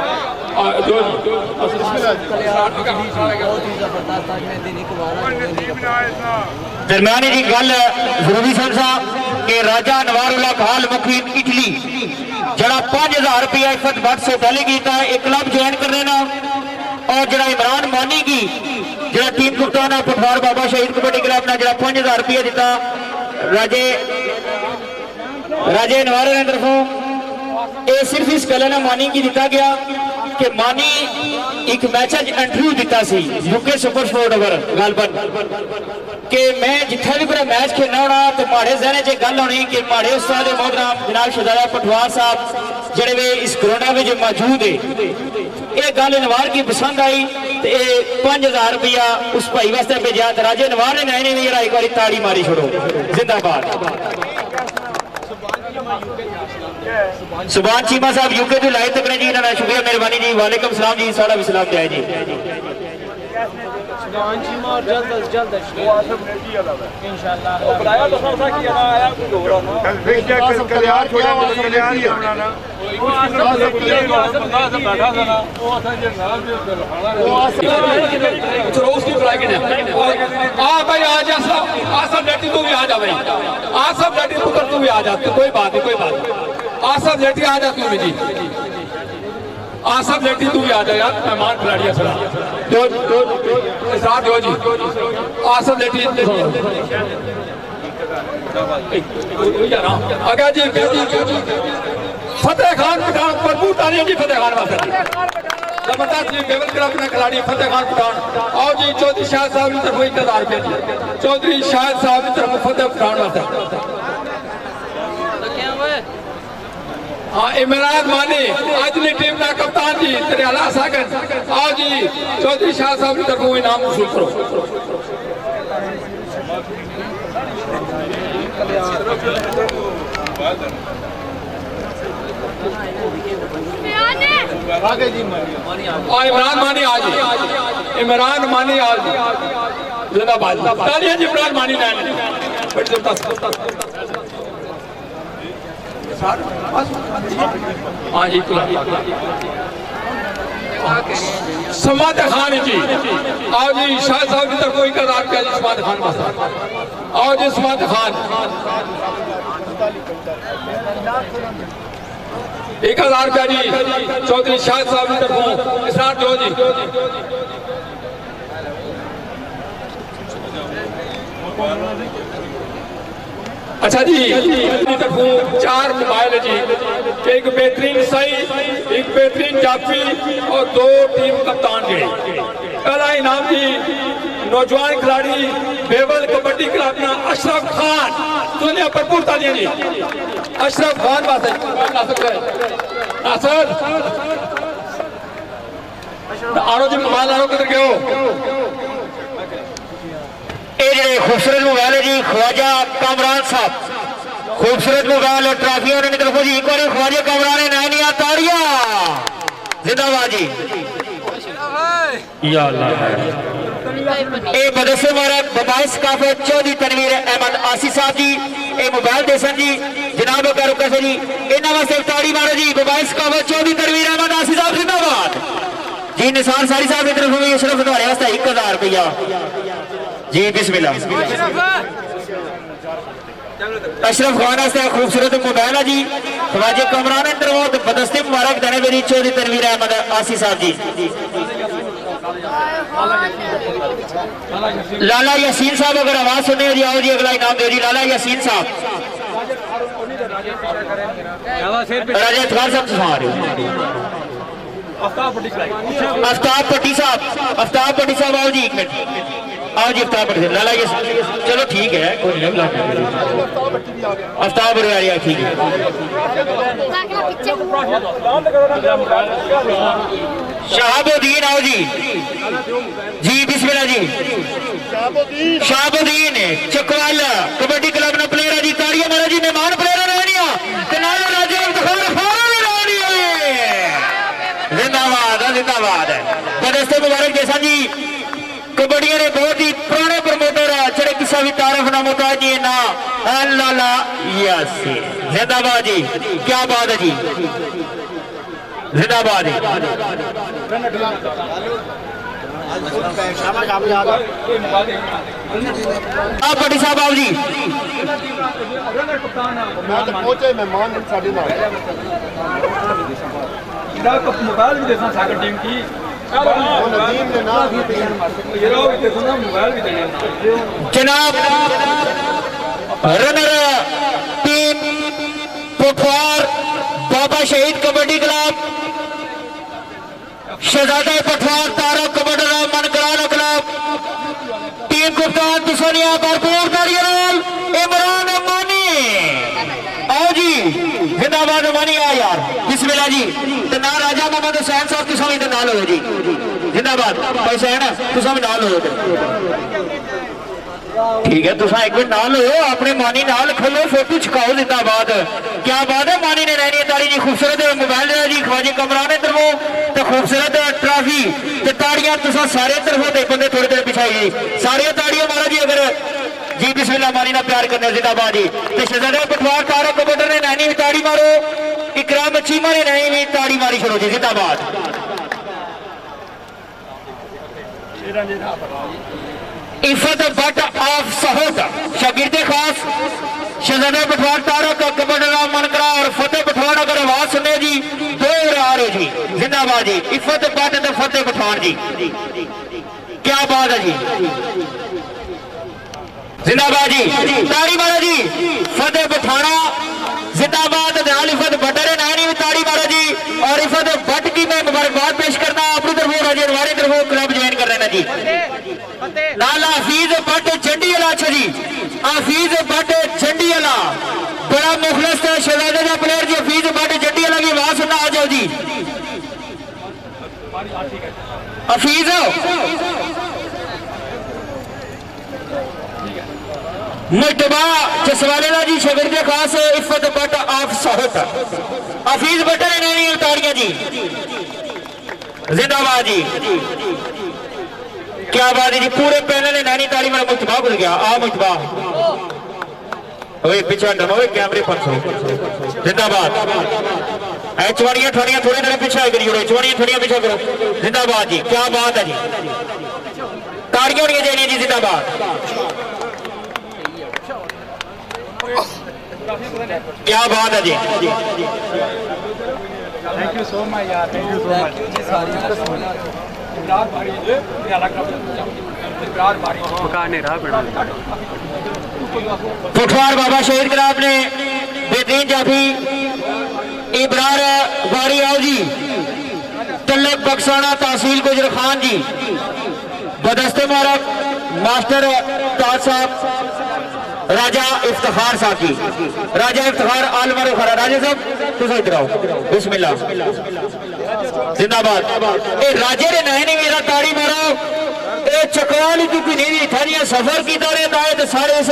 दरम्यानी जी गल जरूरी सन साहब कि राजा नवारुल्लाह खाल मुखी इटली जरा 5,000 रुपया इफत बट से पहले किया एक क्लब ज्वाइन कर लेना और जरा इमरान मानी की जरा टीम कप्तान पठवार बाबा शहीद कबड्डी क्लब ने जरा 5,000 रुपया दिता राजे नवारे ने तरफों ये सिर्फ इस गल ने मानी की दिता गया कि मानी एक मैच इंटरव्यू दिता सी यूके सुपर स्पोर्ट ओवर गलबन कि मैं जिथे भी पूरा मैच खेलना होना तो माड़े जहने च गल होनी कि माड़े उस्ताद मोहतरम जनाब शहजादा पठवार साहब जेड़े वे इस ग्राउंड में जो मौजूद है ये गल नवार की पसंद आई तो 5,000 रुपया उस भाई वास्ते भेजा तो राजे नवार ने नए भी एक बार ताड़ी मारी छोड़ो जिंदाबाद सुभान चीमा साहब यूके तो लाइव तक ने जी इन्होंने शुक्रिया मेहरबानी जी वालेकुम सलाम जी सारा भी सलाम जाए जी
कोई बात नहीं आसफ लेटी आ जा तू भी जी आसफ लेटी तू भी आ जा यार मेहमान खिलाड़ी है साथ हो जी आसफ लेटी अगर जी फतेह खान पठान भरपूर तालियां जी फतेह खान वास्ते जबरदस्त जी बेवल क्लब का खिलाड़ी फतेह खान पठान और जी चौधरी शाहिद साहब की तरफ 1,000 रुपया जी चौधरी शाहिद साहब की तरफ फतेह पठान वास्ते हाँ इमरान मानी अजली टीम का कप्तान जी दरियाला सागर आओ जी चौधरी शाह साहब की तरफ इनाम वसूल करो इमरान मानी आज इमरान मानी आज जिंदाबाद तालियां जी इमरान मानी ने हाँ जी समाद खान जी आओ जी शाह साहब की तरफ 1,000 रुपया जी समाद खान वास्ते आओ जी समाद खान 1000 रुपया जी चौधरी शाह साहब की तरफों इसरार दो जी। अच्छा जी तरफों 4 मोबाइल है जी, एक बेहतरीन सही, एक बेहतरीन जाफी और 2 टीम कप्तान जी। पहला इनाम जी नौजवान खिलाड़ी बेवल कबड्डी क्लब ना अशरफ खान, दुनिया भरपूर तालियां जी अशरफ खान वास्ते। नासर आरो जी मोबाइल आरो किधर गए हो?
ये खूबसूरत मोबाइल है जी ख्वाजा कामरान साहब, खूबसूरत मोबाइल और ट्रॉफियों ने तरफ जी। एक बार ख्वाजा कामरान नैनिया ताड़िया जिंदाबाद जी। या अल्लाह ए मदरसे मारा बबाइस काफे चौधरी तनवीर अहमद आसी साहब जी ए मोबाइल देसन जी जनाब का रुका से जी इन्हां वास्ते ताड़ी मारो जी। बबाइस काफे चौधरी तनवीर अहमद आसी साहब जिंदाबाद जी। निसार सारी साहब की तरफ भी अशरफ तुम्हारे वास्ते 1000 रुपया जी। बिस्मिल्लाह अशरफ खान वास्ते खूबसूरत मोबाइल है जी। ख्वाजा कामरान अंदर बदस्ते मुबारक देने मेरी चौधरी तनवीर अहमद आसी साहब जी। लाला यासीन साहब अगर आवाज सुने जी, आओ जी अगला इनाम दे जी। लाला यासीन साहब राजा इतवार साहब सुना रहे हो। आफ्ताब पट्टी साहब, आफ्ताब पट्टी साहब आओ जी, 1 मिनट आओ जी। आफ्ताब पट्टी लाला ये चलो ठीक है, कोई नहीं आफ्ताब आ रहा ठीक है। शहाबुद्दीन आओ जी जी। बिस्मिल्लाह जी। शहाबुद्दीन चकवाल कबड्डी क्लब ना प्लेयर है जी। ताड़ियां मारो जी, मेहमान प्लेयर रहनिया ते नाल राजा इफ्तिखार खान भी रहनी है। जिंदाबाद जिंदाबाद। बदस्ते मुबारक जैसा जी कबड्डी ने बहुत ही पुराने प्रमोटर चढ़े किसा भी तारफ ना मोहताजी ना लाला यासीन जिंदाबाद जी। क्या बात है जी, जिंदाबाद जी। आप पट्टी साहब आओ जी।
पहुंचे मेहमान साढ़े
मोबाइल भी देखना सागर टीम की
जनाब रनर टीम पठवार बाबा शहीद कबड्डी क्लब, शहजादा पठवार तारा कबड्डी मनकराना क्लब, टीम कप्तान दुसनिया भरपूर तालियां इमरान मानी। आओ जी जिंदाबाद मानी आ यार। बिस्मिल्लाह जी। ते ना राजा मोहम्मद हुसैन साहब तुसा भी नाल हो जी जिंदाबाद। पैसा है ना तुसा भी नाल हो ठीक है। तुसा एक मिनट नाल हो अपने मानी नाल खोलो फोटो छकाओ जिंदाबाद। क्या बात है मानी ने रहनी ताड़ी जी। खूबसूरत मोबाइल जी ख्वाजा कामरान तरफों तो खूबसूरत ट्रॉफी ते ताड़ियां तुसा सारे तरफों ते बंदे थोड़ी देर पिछाई जी सारे ताड़ियां मारो जी अगर जी। बिस्मिल्लाह मानी ना प्यार करने जिंदाबाद जी। ते शहजादा पटवार तारा कबड्डी ने नैनी भी ताड़ी मारो, इकराम चीमा ने नैनी भी ताड़ी मारी छोड़ो जी जिंदाबाद। इफत बट ऑफ सहोट शागिर्दे खास शहजादा पटवार तारा का कबड्डी मनकरा और फतेह पठवान अगर आवाज सुने जी 2 आ रहे जी जिंदाबाद जी। इफत बट तो फतेह पठवान जी। क्या बात है जी, जिंदाबाद जी। ताड़ी मारो जी फतेह पठाना जिंदाबाद। इफत बटर नानी भी ताड़ी मारो जी। और इफत भट्ट की मैं मुबारकबाद पेश करना अपनी तरफ राजे हमारी तरफ क्लब ज्वाइन कर लेना जी। लाला हफीज भट्ट चंडी वाला। अच्छा जी हफीज भट्ट चंडी वाला बड़ा मुखलस शहजादे का प्लेयर जी। हफीज भट्ट चंडी वाला की आवाज सुनना आ जाओ जी। हफीज मुश्तबा जसवालेला जी शागिर्दे खास इफत भट्ट ऑफ साहत हफीज भट्ट ने नैनी उतारियां जी जिंदाबाद जी। क्या बात है जी। पूरे पैनल ने नैनी ताड़ी मेरा मुश्तबा भूल गया। आ मुश्तबा पीछे हटो कैमरे पर जिंदाबाद। चौड़ियां ठोड़ियां थोड़ी देर पीछे करी जोड़ो, चौड़ियां थोड़ियां पीछे करो जिंदाबाद जी। क्या बात है जी। ताड़ियां होनी चाहिए जी जिंदाबाद। क्या बात है जी।
थैंक यू सो मच यार, थैंक यू सो मच जी। सारी इब्रार बारी है, निराला का इब्रार बारी मकान ने रहा बना
पुठवार बाबा शहीद कराब ने बेहतरीन जाफी इब्रार बारी आओ जी। तलक बक्साना तहसील गुजर खान जी, बदस्ते मुबारक मास्टर ताज साहब, राजा इफ्तिखार साहब की, राजा इफ्तिखार आलमर खरा। राजा साहब तुम इधर आओ, बिस्मिल्लाह जिंदाबाद। ए राजे ने नहीं मेरा ताड़ी मारो। ए चकवाली क्योंकि नहीं थानिया सफर की तारे दाए तो सारे इस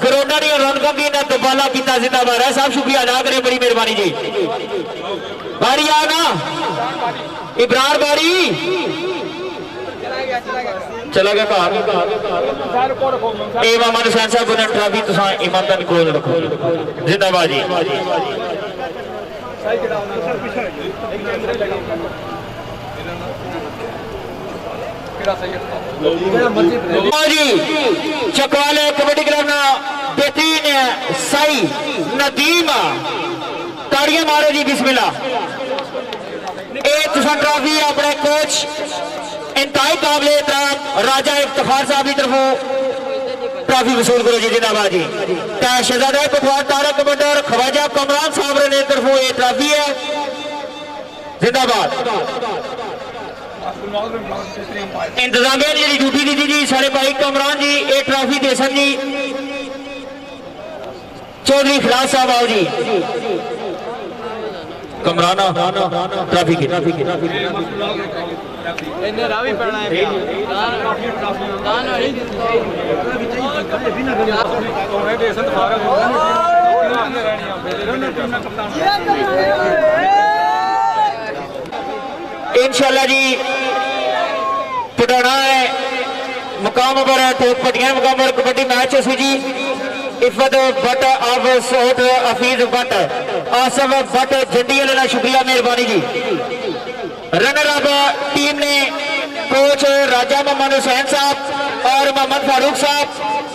कोरोना दी रौनकों की ना दुबाला कीता। जिंदाबाद है साहब, शुक्रिया अदा करें, बड़ी मेहरबानी जी। बारी आ ना इब्रार बारी चला गया घर। ए मोहम्मद हुसैन साहब को ट्रॉफी तुसा ईमानदार कोल रखो। जिंदाबाद जी। जी चकवाल कबड्डी क्लब ना बेहतरीन सही नदीम, ताड़ियां मारो जी बिस्मिल्लाह। ट्रॉफी अपने कोच इंतहाई काबिल एहतराम राजा इफ्तिखार साहब की तरफों ट्रॉफी वसूल करो जी। जिंदाबाद जी। शहजादा पटवार तारक कमांडर ख्वाजा कमरान साहब ने तरफों ये ट्रॉफी है। जिंदाबाद। इंतजामिया ने जी ड्यूटी दी जी सारे भाई कमरान जी ये ट्रॉफी दे सन जी। चौधरी खिलास साहब आओ जी। कमराना ट्रॉफी की इंशाल्लाह जी पटाना है मुकाम पर है तो पटियां मुकाम पर कबड्डी मैच है जी। इफत भट्ट ऑफ सोट हफीज भट्ट आसफ भट्ट जंडी वाला शुक्रिया मेहरबानी जी। रनर अप टीम ने कोच राजा मोहम्मद हुसैन साहब और मोहम्मद फारूक साहब।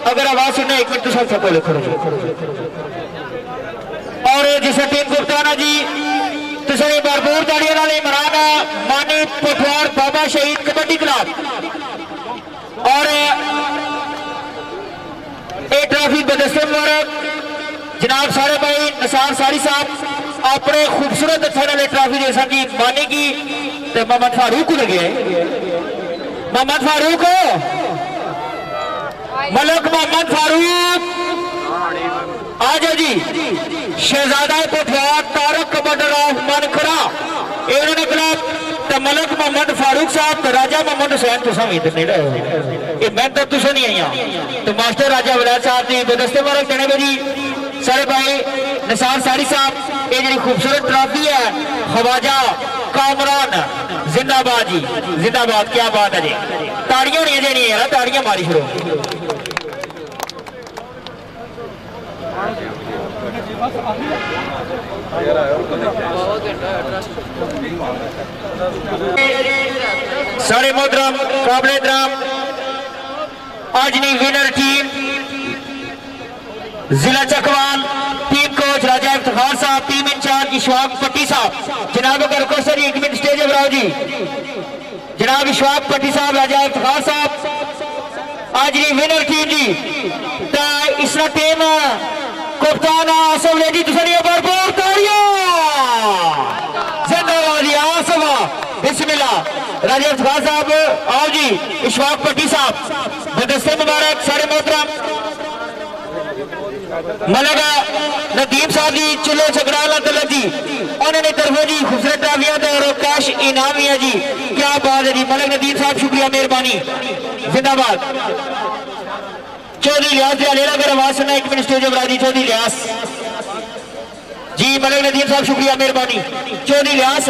अगर आवाज सुनने एक मिनट तो सब सबको लिखो। और जिस टीम गुप्ताना जी तुझे भरपूर ताड़ियों नाल इमरान मानी पुठवार बाबा शहीद कबड्डी क्लब और ये ट्रॉफी बदस्ते मुबारक जनाब सारे भाई निसार सारी साहब अपने खूबसूरत अच्छे वाले ट्रॉफी जैसा की मानी की तो मोहम्मद फारूक को लगे। मोहम्मद फारूक मलक मोहम्मद फारूक आ जाओ जी। शहजादा पुठवार तारक कमांडर ऑफ मनखरा इन्होंने क्लब तो मलक मोहम्मद फारूक साहब तो राजा मोहम्मद हुसैन तो इधर नेड़े ये मैं तो तुझे नहीं आई तो मास्टर राजा वलायत साहब की बदस्ते मुबारक देने जी। सारे भाई निसार सारी साहब ये जी खूबसूरत ट्रॉफी है ख्वाजा कामरान। जिंदाबाद जी जिंदाबाद। क्या बात है जी। ताड़ियां नहीं देनी है ताड़ियां मारी छोड़ो। सारे मोहतरम काबिल एहतराम आज की विनर टीम जिला चकवाल टीम कोच राजा इफ्तिखार साहब, टीम इंचार्ज इशफाक पट्टी साहब। जनाब अगर कोसर एक मिनट स्टेज पर आओ जी। जनाब इशफाक पट्टी साहब राजा इफ्तिखार साहब आज की विनर टीम जी। इसका टीम कप्तान आसफ ने जी तुझे भरपूर ताड़ियां। जिंदाबाद आसफ बिस्मिल्लाह। राजा इफ्तिखार साहब आओ जी। इशफाक पट्टी साहब बदस्ते मुबारक सारे मोहतरम। मलका नदीम साहब जी चुलो छकड़ाला तलत जी उन्होंने तरफों जी खूबसूरत ट्रॉफियां और कैश इनाम है जी। क्या बात है जी। मलक नदीम साहब शुक्रिया मेहरबानी। जिंदाबाद। चौधरी लियास अगर आवाज सुनना एक मिनट स्टेज पर जी। चौधरी लियास जी मलक नदीम साहब शुक्रिया मेहरबानी। चौधरी लियास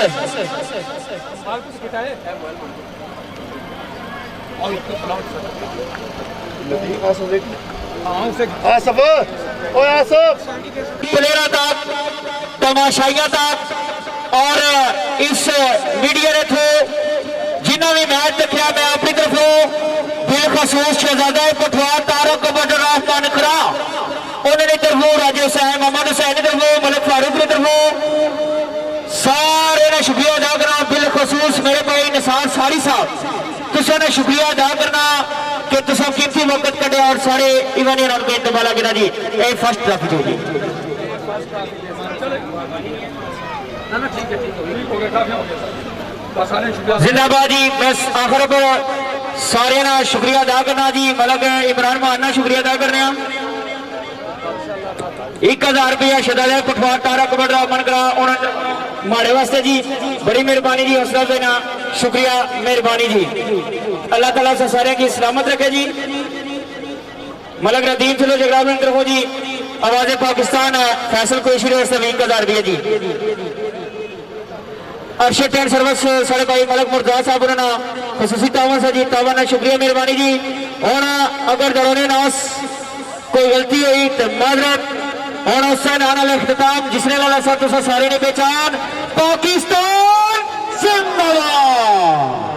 प्लेयर तक तमाशाइया तक और इस मीडिया के थ्रू जिन्होंने भी मैच देखा मैं अपनी तरफों बिलखसूस शहजादा पुठवार तारक कमांडर ऑफ मनखरा उन्होंने तरफों राजे हुसैन मोहम्मद हुसैन की तरफों मलिक फारूक की तरफों सारे ने शुक्रिया अदा करना। बिलखसूस मेरे भाई निसार सारी साहब तुसा ने शुक्रिया अदा करना कि तुसा कीमती वक्त कटे और सारे इवानी राम को इंतबाला गिरा जी ये फर्स्ट ट्रॉफी होगी। जिंदाबाद जी। बस आखिर पर सारे ना शुक्रिया अदा करना जी। मलक इमरान मान ना शुक्रिया अदा करने 1000 रुपया शदाया पटवार तारा कबड़ मन करा माड़े वास्ते जी बड़ी मेहरबानी जी। हौसला देना शुक्रिया मेहरबानी जी। अल्लाह ताला से सारे की सलामत रखे जी। मलक रदीम चलो जगरावन तरफो जी आवाज़ पाकिस्तान फैसल कोशिश 1000 रुपया जी। अर्शद एंड सर्विस साढ़े भाई मलक मुर्तजा साहब उन्होंने खसूसी तावन से जी तावन शुक्रिया मेहरबानी जी। हूँ अगर दौरान नास कोई गलती हुई तो माजरत। हूँ उससे नाना इख्तिताम जिसने लाला साहब तुसा सारे ने पहचान पाकिस्तान जिंदाबाद।